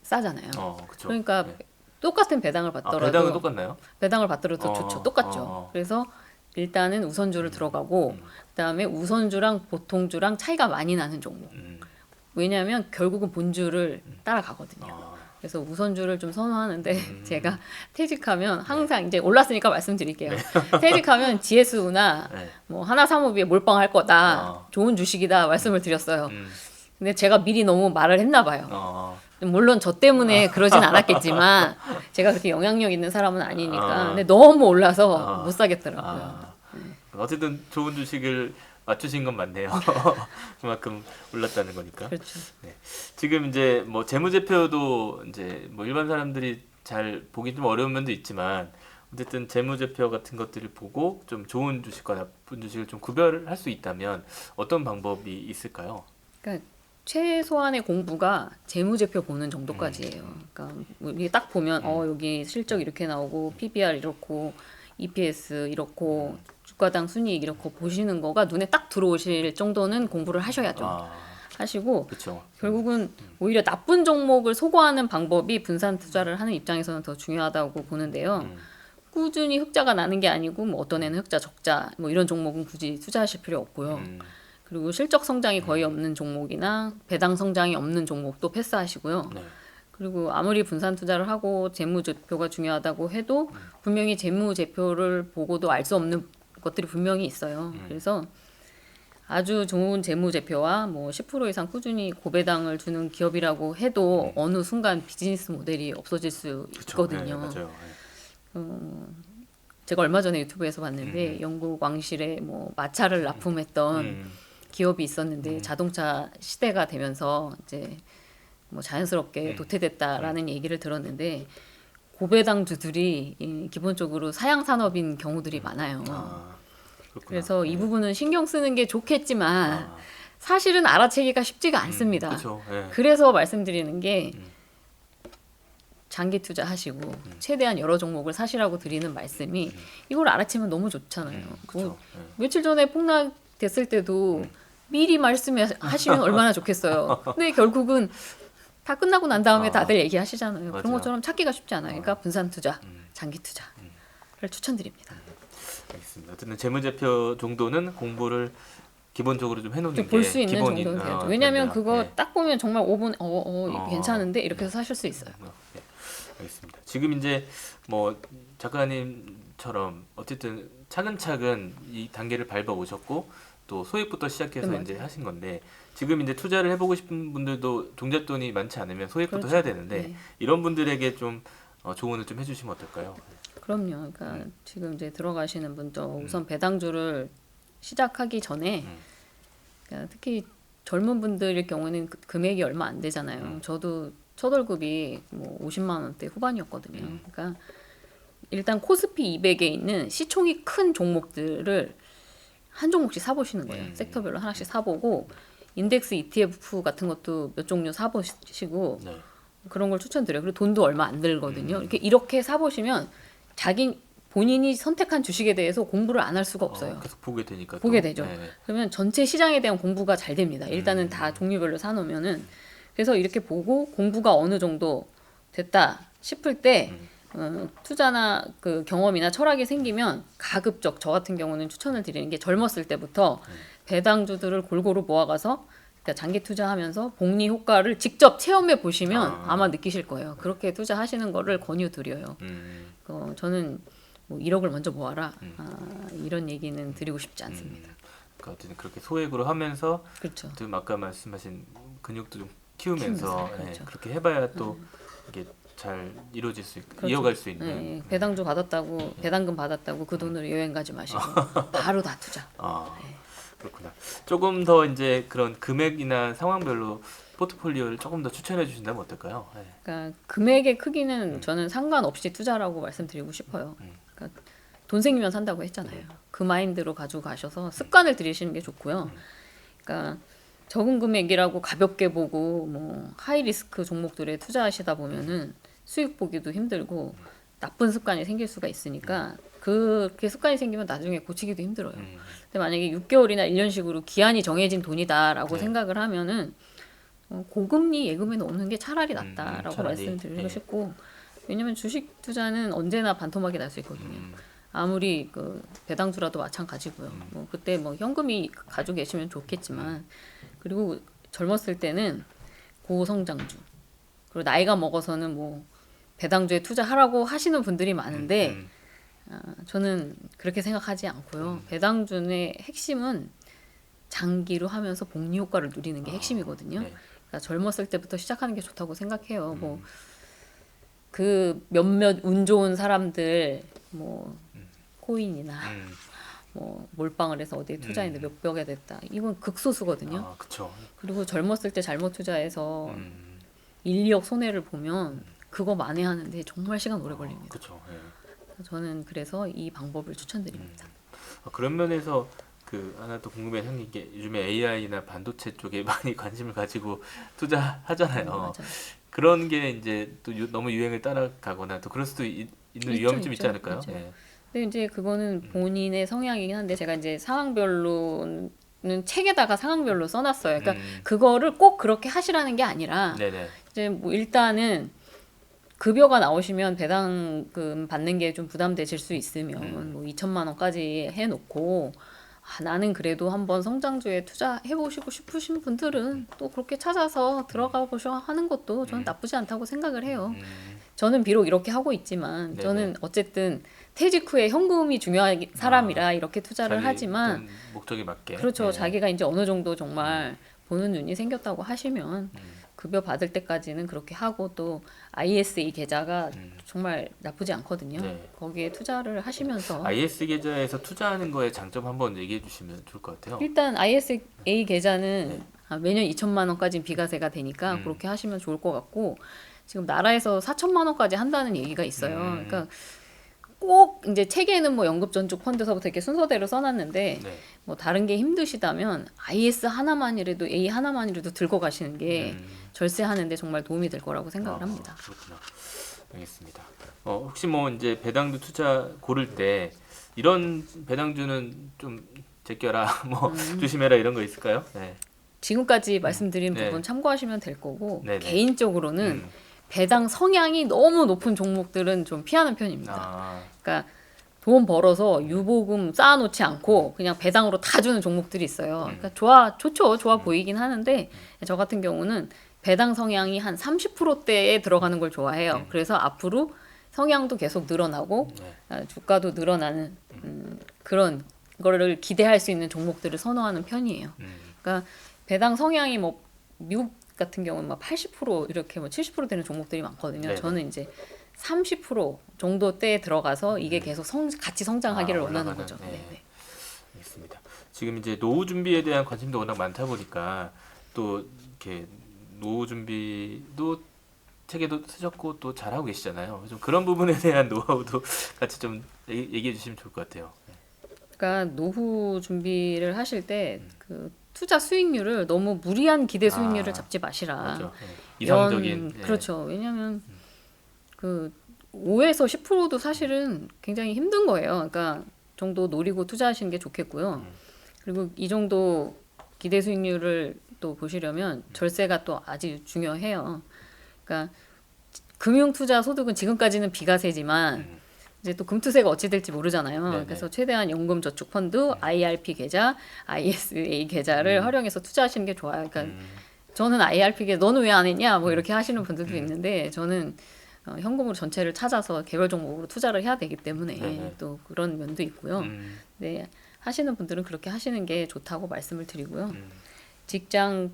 싸잖아요. 그쵸. 그러니까 네. 똑같은 배당을 받더라도 배당은 똑같나요? 배당을 받더라도 좋죠. 똑같죠. 그래서 일단은 우선주를 들어가고 그다음에 우선주랑 보통주랑 차이가 많이 나는 종목. 왜냐하면 결국은 본주를 따라가거든요. 그래서 우선주를 좀 선호하는데 제가 퇴직하면 항상 이제 올랐으니까 말씀드릴게요. 퇴직하면 GS우나 네. 뭐 하나사무비에 몰빵할 거다. 좋은 주식이다 말씀을 드렸어요. 근데 제가 미리 너무 말을 했나 봐요. 물론 저 때문에 그러진 않았겠지만 제가 그렇게 영향력 있는 사람은 아니니까. 근데 너무 올라서 못 사겠더라고요. 어쨌든 좋은 주식을 맞추신 건 맞네요. 그만큼 올랐다는 거니까. 그렇죠. 네. 지금 이제 뭐 재무제표도 이제 뭐 일반 사람들이 잘 보기 좀 어려운 면도 있지만 어쨌든 재무제표 같은 것들을 보고 좀 좋은 주식과 나쁜 주식을 좀 구별할 수 있다면 어떤 방법이 있을까요? 그러니까 최소한의 공부가 재무제표 보는 정도까지예요. 그러니까 우리 딱 보면 여기 실적 이렇게 나오고 PBR 이렇고 EPS 이렇고 주가당 순이익 이렇게 보시는 거가 눈에 딱 들어오실 정도는 공부를 하셔야죠. 하시고 그렇죠. 결국은 오히려 나쁜 종목을 소거하는 방법이 분산 투자를 하는 입장에서는 더 중요하다고 보는데요. 꾸준히 흑자가 나는 게 아니고 뭐 어떤 애는 흑자 적자 뭐 이런 종목은 굳이 투자하실 필요 없고요. 그리고 실적 성장이 거의 없는 종목이나 배당 성장이 없는 종목도 패스하시고요. 네. 그리고 아무리 분산 투자를 하고 재무제표가 중요하다고 해도 분명히 재무제표를 보고도 알 수 없는 것들이 분명히 있어요. 그래서 아주 좋은 재무제표와 뭐 10% 이상 꾸준히 고배당을 주는 기업이라고 해도 어느 순간 비즈니스 모델이 없어질 수 있거든요. 네, 맞아요. 제가 얼마 전에 유튜브에서 봤는데 영국 왕실에 뭐 마차를 납품했던 기업이 있었는데 자동차 시대가 되면서 이제 뭐 자연스럽게 도태됐다라는 얘기를 들었는데 고배당주들이 기본적으로 사양 산업인 경우들이 많아요. 그렇구나. 그래서 이 네. 부분은 신경 쓰는 게 좋겠지만 아, 사실은 알아채기가 쉽지가 않습니다. 그렇죠. 예. 그래서 말씀드리는 게 음. 장기 투자하시고 최대한 여러 종목을 사시라고 드리는 말씀이 이걸 알아채면 너무 좋잖아요. 그렇죠. 뭐 예. 며칠 전에 폭락됐을 때도 미리 말씀하시면 얼마나 좋겠어요. 근데 결국은 다 끝나고 난 다음에 아, 다들 얘기하시잖아요. 그런 맞아요. 것처럼 찾기가 쉽지 않아요. 그러니까 분산 투자, 음. 장기 투자를 추천드립니다. 알겠습니다. 어쨌든 재무제표 정도는 공부를 기본적으로 좀 해놓는 좀 게 볼 수 있는 기본이 정도는 돼야죠. 왜냐하면 된다. 그거 네. 딱 보면 정말 5분 이게 괜찮은데 이렇게 네. 해서 사실 수 있어요. 네. 알겠습니다. 지금 이제 뭐 작가님처럼 어쨌든 차근차근 이 단계를 밟아 오셨고 또 소액부터 시작해서 네, 이제 하신 건데 지금 이제 투자를 해보고 싶은 분들도 종잣돈이 많지 않으면 소액부터 그렇죠. 해야 되는데 네. 이런 분들에게 좀 조언을 좀 해주시면 어떨까요? 그럼요. 그러니까 지금 이제 들어가시는 분도 우선 배당주를 시작하기 전에 그러니까 특히 젊은 분들의 경우는 금액이 얼마 안 되잖아요. 저도 첫 월급이 뭐 50만 원대 후반이었거든요. 그러니까 일단 코스피 200에 있는 시총이 큰 종목들을 한 종목씩 사보시는 거예요. 섹터별로 하나씩 사보고 인덱스 ETF 같은 것도 몇 종류 사보시고 네. 그런 걸 추천드려요. 그리고 돈도 얼마 안 들거든요. 이렇게 사보시면 본인이 선택한 주식에 대해서 공부를 안 할 수가 없어요. 계속 보게 되니까 보게 또. 되죠. 네. 그러면 전체 시장에 대한 공부가 잘 됩니다. 일단은 다 종류별로 사놓으면은 그래서 이렇게 보고 공부가 어느 정도 됐다 싶을 때 투자나 그 경험이나 철학이 생기면 가급적 저 같은 경우는 추천을 드리는 게 젊었을 때부터 배당주들을 골고루 모아가서 그러니까 장기 투자하면서 복리 효과를 직접 체험해 보시면 아마 느끼실 거예요. 그렇게 투자하시는 거를 권유드려요. 저는 뭐 1억을 먼저 모아라 이런 얘기는 드리고 싶지 않습니다. 그러니까 어쨌든 그렇게 소액으로 하면서 그렇죠. 좀 아까 말씀하신 근육도 좀 키우면서 키우면서, 그렇죠. 그렇게 해봐야 또 이게 잘 이루어질 수 있고 그렇죠. 이어갈 수 있는. 네, 배당주 받았다고 배당금 받았다고 그 돈으로 여행 가지 마시고 바로 다 투자. 아 그렇구나. 조금 더 이제 그런 금액이나 상황별로 포트폴리오를 조금 더 추천해 주신다면 어떨까요? 네. 그러니까 금액의 크기는 저는 상관없이 투자라고 말씀드리고 싶어요. 그러니까 돈 생기면 산다고 했잖아요. 그 마인드로 가지고 가셔서 습관을 들이시는 게 좋고요. 그러니까 적은 금액이라고 가볍게 보고 뭐 하이 리스크 종목들에 투자하시다 보면은 수익 보기도 힘들고 나쁜 습관이 생길 수가 있으니까 그렇게 습관이 생기면 나중에 고치기도 힘들어요. 근데 만약에 6개월이나 1년씩으로 기한이 정해진 돈이다라고 네. 생각을 하면은 고금리 예금에 넣는 게 차라리 낫다라고 차라리, 말씀드리고 네. 싶고 왜냐면 주식 투자는 언제나 반토막이 날 수 있거든요. 아무리 그 배당주라도 마찬가지고요. 뭐 그때 뭐 현금이 가지고 계시면 좋겠지만 그리고 젊었을 때는 고성장주 그리고 나이가 먹어서는 뭐 배당주에 투자하라고 하시는 분들이 많은데 저는 그렇게 생각하지 않고요. 배당주의 핵심은 장기로 하면서 복리 효과를 누리는 게 핵심이거든요. 네. 그러니까 젊었을 때부터 시작하는 게 좋다고 생각해요. 뭐 그 몇몇 운 좋은 사람들 뭐 코인이나 뭐 몰빵을 해서 어디에 투자했는데 몇 벽에 됐다. 이건 극소수거든요. 아 그렇죠. 그리고 젊었을 때 잘못 투자해서 1, 2억 손해를 보면 그거 만회하는데 정말 시간 오래 걸립니다. 그렇죠. 예. 저는 그래서 이 방법을 추천드립니다. 그런 면에서 그 하나 또 궁금한 게 요즘에 AI나 반도체 쪽에 많이 관심을 가지고 투자하잖아요. 맞아요. 그런 게 이제 또 너무 유행을 따라가거나 또 그럴 수도 있는 위험이 좀 있지 않을까요? 있죠. 예. 근데 이제 그거는 본인의 성향이긴 한데 제가 이제 상황별로는 책에다가 상황별로 써놨어요. 그러니까 그거를 꼭 그렇게 하시라는 게 아니라 네네. 이제 뭐 일단은 급여가 나오시면 배당금 받는 게 좀 부담되실 수 있으면 뭐 2천만 원까지 해놓고 나는 그래도 한번 성장주에 투자해보시고 싶으신 분들은 또 그렇게 찾아서 들어가 보셔 하는 것도 저는 나쁘지 않다고 생각을 해요. 저는 비록 이렇게 하고 있지만 네네. 저는 어쨌든 퇴직 후에 현금이 중요한 사람이라 이렇게 투자를 자기 하지만 어떤 목적에 맞게. 그렇죠. 예. 자기가 이제 어느 정도 정말 보는 눈이 생겼다고 하시면 급여 받을 때까지는 그렇게 하고 또 ISA 계좌가 정말 나쁘지 않거든요. 네. 거기에 투자를 하시면서 IS 계좌에서 투자하는 거의 장점 한번 얘기해 주시면 좋을 것 같아요. 일단 ISA 계좌는 매년 2천만 원까지 비과세가 되니까 그렇게 하시면 좋을 것 같고 지금 나라에서 4천만 원까지 한다는 얘기가 있어요. 그러니까 꼭 이제 책에는 뭐 연금저축 펀드서부터 이렇게 순서대로 써놨는데 네. 뭐 다른 게 힘드시다면 IS 하나만이라도 A 하나만이라도 들고 가시는 게 절세하는데 정말 도움이 될 거라고 생각을 합니다. 그렇구나. 알겠습니다. 혹시 뭐 이제 배당주 투자 고를 때 이런 배당주는 좀 제껴라, 뭐 조심해라 이런 거 있을까요? 네. 지금까지 말씀드린 네. 부분 참고하시면 될 거고 네네. 개인적으로는 배당 성향이 너무 높은 종목들은 좀 피하는 편입니다. 아, 그러니까 돈 벌어서 유보금 쌓아놓지 않고 그냥 배당으로 다 주는 종목들이 있어요. 그러니까 좋아 보이긴 하는데 저 같은 경우는 배당 성향이 한 30%대에 들어가는 걸 좋아해요. 그래서 앞으로 성향도 계속 늘어나고 주가도 늘어나는 그런 거를 기대할 수 있는 종목들을 선호하는 편이에요. 그러니까 배당 성향이 뭐 미국 같은 경우는 막 80% 이렇게 뭐 70% 되는 종목들이 많거든요. 네네. 저는 이제 30% 정도 때에 들어가서 이게 계속 같이 성장하기를 원하는 올라가는, 거죠. 네. 네. 알겠습니다. 지금 이제 노후 준비에 대한 관심도 워낙 많다 보니까 또 이렇게 노후 준비도 책에도 쓰셨고 또 잘하고 계시잖아요. 좀 그런 부분에 대한 노하우도 같이 좀 얘기해 주시면 좋을 것 같아요. 그러니까 노후 준비를 하실 때 그 투자 수익률을 너무 무리한 기대 수익률을 잡지 마시라. 맞죠. 이상적인. 예. 그렇죠. 왜냐하면 그 5에서 10%도 사실은 굉장히 힘든 거예요. 그러니까 정도 노리고 투자하시는 게 좋겠고요. 그리고 이 정도 기대 수익률을 또 보시려면 절세가 또 아주 중요해요. 그러니까 금융 투자 소득은 지금까지는 비과세지만 이제 또 금투세가 어찌 될지 모르잖아요. 네네. 그래서 최대한 연금저축 펀드, IRP 계좌, ISA 계좌를 활용해서 투자하시는 게 좋아요. 그러니까 저는 IRP 계좌 너는 왜 안 했냐 뭐 이렇게 하시는 분들도 있는데 저는 현금으로 전체를 찾아서 개별 종목으로 투자를 해야 되기 때문에 네네. 또 그런 면도 있고요. 네, 하시는 분들은 그렇게 하시는 게 좋다고 말씀을 드리고요. 직장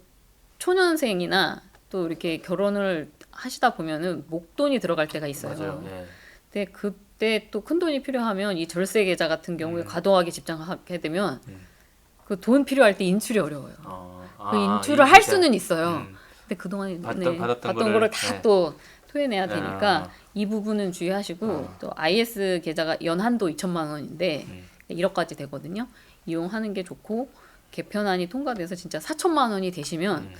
초년생이나 또 이렇게 결혼을 하시다 보면은 목돈이 들어갈 때가 있어요. 맞아요. 예. 근데 그때 또 큰 돈이 필요하면 이 절세 계좌 같은 경우에 과도하게 집장하게 되면 그 돈 필요할 때 인출이 어려워요. 그 인출을 할 수는 있어요. 근데 그동안 받았던 거를 다 또 토해내야 되니까 아. 이 부분은 주의하시고 또 IS 계좌가 연한도 2천만 원인데 1억까지 되거든요. 이용하는 게 좋고 개편안이 통과돼서 진짜 4천만 원이 되시면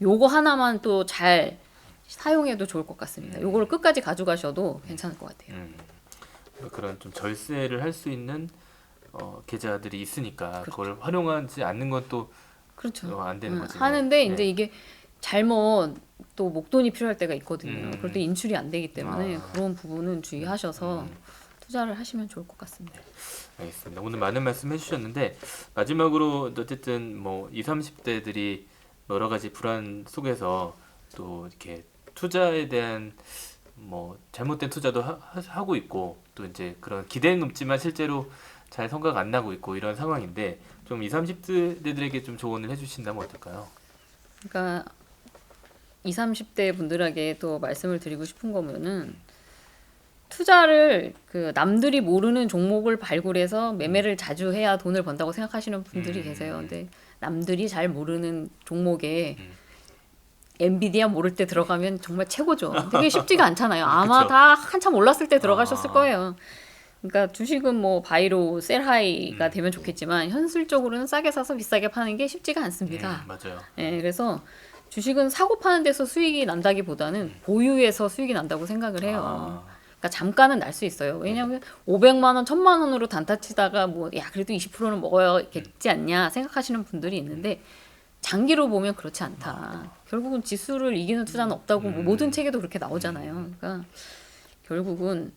요거 하나만 또 잘 사용해도 좋을 것 같습니다. 요거를 끝까지 가져가셔도 괜찮을 것 같아요. 그런 좀 절세를 할 수 있는 계좌들이 있으니까 그렇죠. 그걸 활용하지 않는 건 또 그렇죠. 안 되는 거지. 하는데 네. 이제 이게 잘못 또 목돈이 필요할 때가 있거든요. 그럴 때 인출이 안 되기 때문에 그런 부분은 주의하셔서 투자를 하시면 좋을 것 같습니다. 알겠습니다. 오늘 많은 말씀 해주셨는데 마지막으로 어쨌든 뭐 20, 30대들이 여러 가지 불안 속에서 또 이렇게 투자에 대한 뭐 잘못된 투자도 하고 있고 또 이제 그런 기대는 높지만 실제로 잘 성과가 안 나고 있고 이런 상황인데 좀 20, 30대들에게 좀 조언을 해주신다면 어떨까요? 그러니까 20, 30대 분들에게 또 말씀을 드리고 싶은 거면은 투자를 그 남들이 모르는 종목을 발굴해서 매매를 자주 해야 돈을 번다고 생각하시는 분들이 계세요. 근데 남들이 잘 모르는 종목에 엔비디아 모를 때 들어가면 정말 최고죠. 되게 쉽지가 않잖아요. 아마 그쵸. 다 한참 올랐을 때 들어가셨을 거예요. 그러니까 주식은 뭐 바이로 셀하이가 되면 좋겠지만 현실적으로는 싸게 사서 비싸게 파는 게 쉽지가 않습니다. 맞아요. 예, 그래서 주식은 사고 파는 데서 수익이 난다기보다는 보유에서 수익이 난다고 생각을 해요. 그러니까 잠깐은 날 수 있어요. 왜냐하면 500만 원, 1000만 원으로 단타 치다가 뭐 야 그래도 20%는 먹어야겠지 않냐 생각하시는 분들이 있는데 장기로 보면 그렇지 않다. 결국은 지수를 이기는 투자는 없다고 뭐 모든 책에도 그렇게 나오잖아요. 그러니까 결국은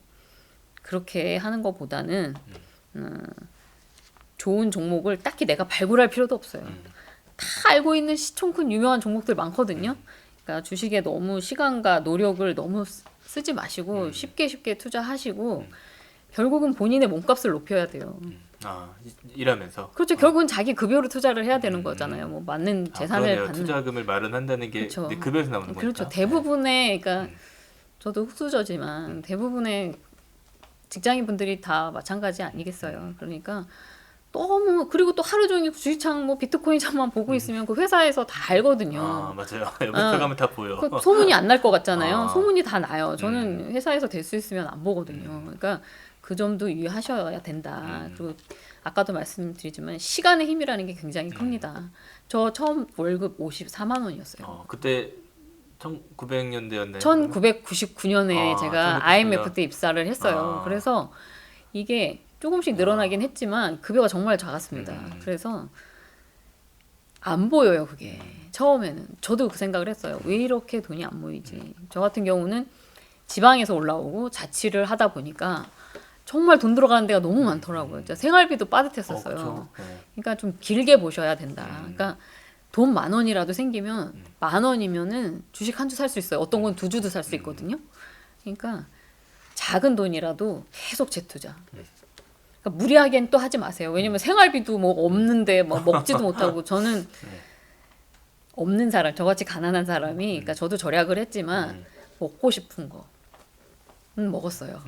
그렇게 하는 것보다는 좋은 종목을 딱히 내가 발굴할 필요도 없어요. 다 알고 있는 시총 큰 유명한 종목들 많거든요. 그러니까 주식에 너무 시간과 노력을 너무 쓰지 마시고 쉽게 투자하시고 결국은 본인의 몸값을 높여야 돼요. 일하면서. 그렇죠. 결국은 자기 급여로 투자를 해야 되는 거잖아요. 뭐 맞는 재산을 그러네요. 받는. 투자금을 마련한다는 게 그렇죠. 이제 급여에서 나오는 거니까. 그렇죠. 대부분의 그러니까 저도 흑수저지만 대부분의 직장인 분들이 다 마찬가지 아니겠어요. 그러니까 너무 그리고 또 하루 종일 주식창 뭐 비트코인창만 보고 있으면 그 회사에서 다 알거든요. 맞아요. 옆에 가면 다 보여. 그 소문이 안 날 것 같잖아요. 소문이 다 나요. 저는 회사에서 될 수 있으면 안 보거든요. 그러니까 그 점도 유의하셔야 된다. 그리고 아까도 말씀드리지만 시간의 힘이라는 게 굉장히 큽니다. 저 처음 월급 54만 원이었어요. 그때 1900년대였나요? 1999년에 제가 1999년. IMF 때 입사를 했어요. 그래서 이게 조금씩 늘어나긴 했지만 급여가 정말 작았습니다. 그래서 안 보여요, 그게. 처음에는. 저도 그 생각을 했어요. 왜 이렇게 돈이 안 모이지? 저 같은 경우는 지방에서 올라오고 자취를 하다 보니까 정말 돈 들어가는 데가 너무 많더라고요. 진짜 생활비도 빠듯했었어요. 그쵸. 네. 그러니까 좀 길게 보셔야 된다. 그러니까 돈 10,000원이라도 생기면 10,000원이면은 주식 한 주 살 수 있어요. 어떤 건 2주도 살 수 있거든요. 그러니까 작은 돈이라도 계속 재투자. 그러니까 무리하게는 또 하지 마세요. 왜냐면 생활비도 뭐 없는데 뭐 먹지도 못하고 저는 없는 사람, 저같이 가난한 사람이, 그러니까 저도 절약을 했지만 먹고 싶은 거는 먹었어요.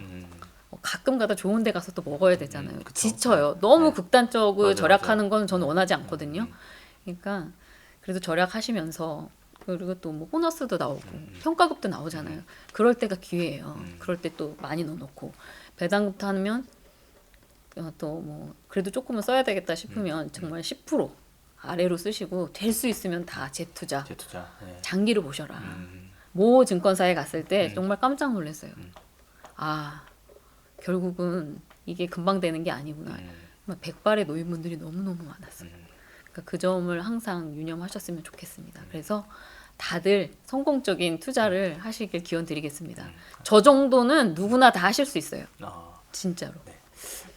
가끔 가다 좋은 데 가서 또 먹어야 되잖아요. 그쵸. 지쳐요. 너무 네. 극단적으로 맞아, 절약하는 건 저는 원하지 않거든요. 그러니까 그래도 절약하시면서 그리고 또 뭐 보너스도 나오고 평가급도 나오잖아요. 그럴 때가 기회예요. 그럴 때 또 많이 넣어놓고 배당금 타면 또 뭐 그래도 조금은 써야 되겠다 싶으면 정말 10% 아래로 쓰시고 될 수 있으면 다 재투자, 재투자. 네. 장기를 보셔라. 모 증권사에 갔을 때 정말 깜짝 놀랐어요. 아, 결국은 이게 금방 되는 게 아니구나. 막 백발의 노인분들이 너무너무 많았어요. 그러니까 그 점을 항상 유념하셨으면 좋겠습니다. 그래서 다들 성공적인 투자를 하시길 기원 드리겠습니다. 저 정도는 누구나 다 하실 수 있어요. 진짜로. 네.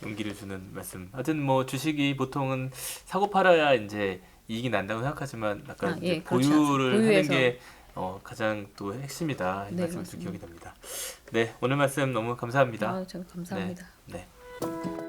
용기를 주는 말씀. 하여튼 뭐 주식이 보통은 사고 팔아야 이제 이익이 난다고 생각하지만 약간 이제 그렇지 보유를 하는 보유해서. 게 가장 또 핵심이다. 이 네, 말씀을 좀 맞습니다. 기억이 됩니다. 네, 오늘 말씀 너무 감사합니다. 아, 저 감사합니다. 네. 네.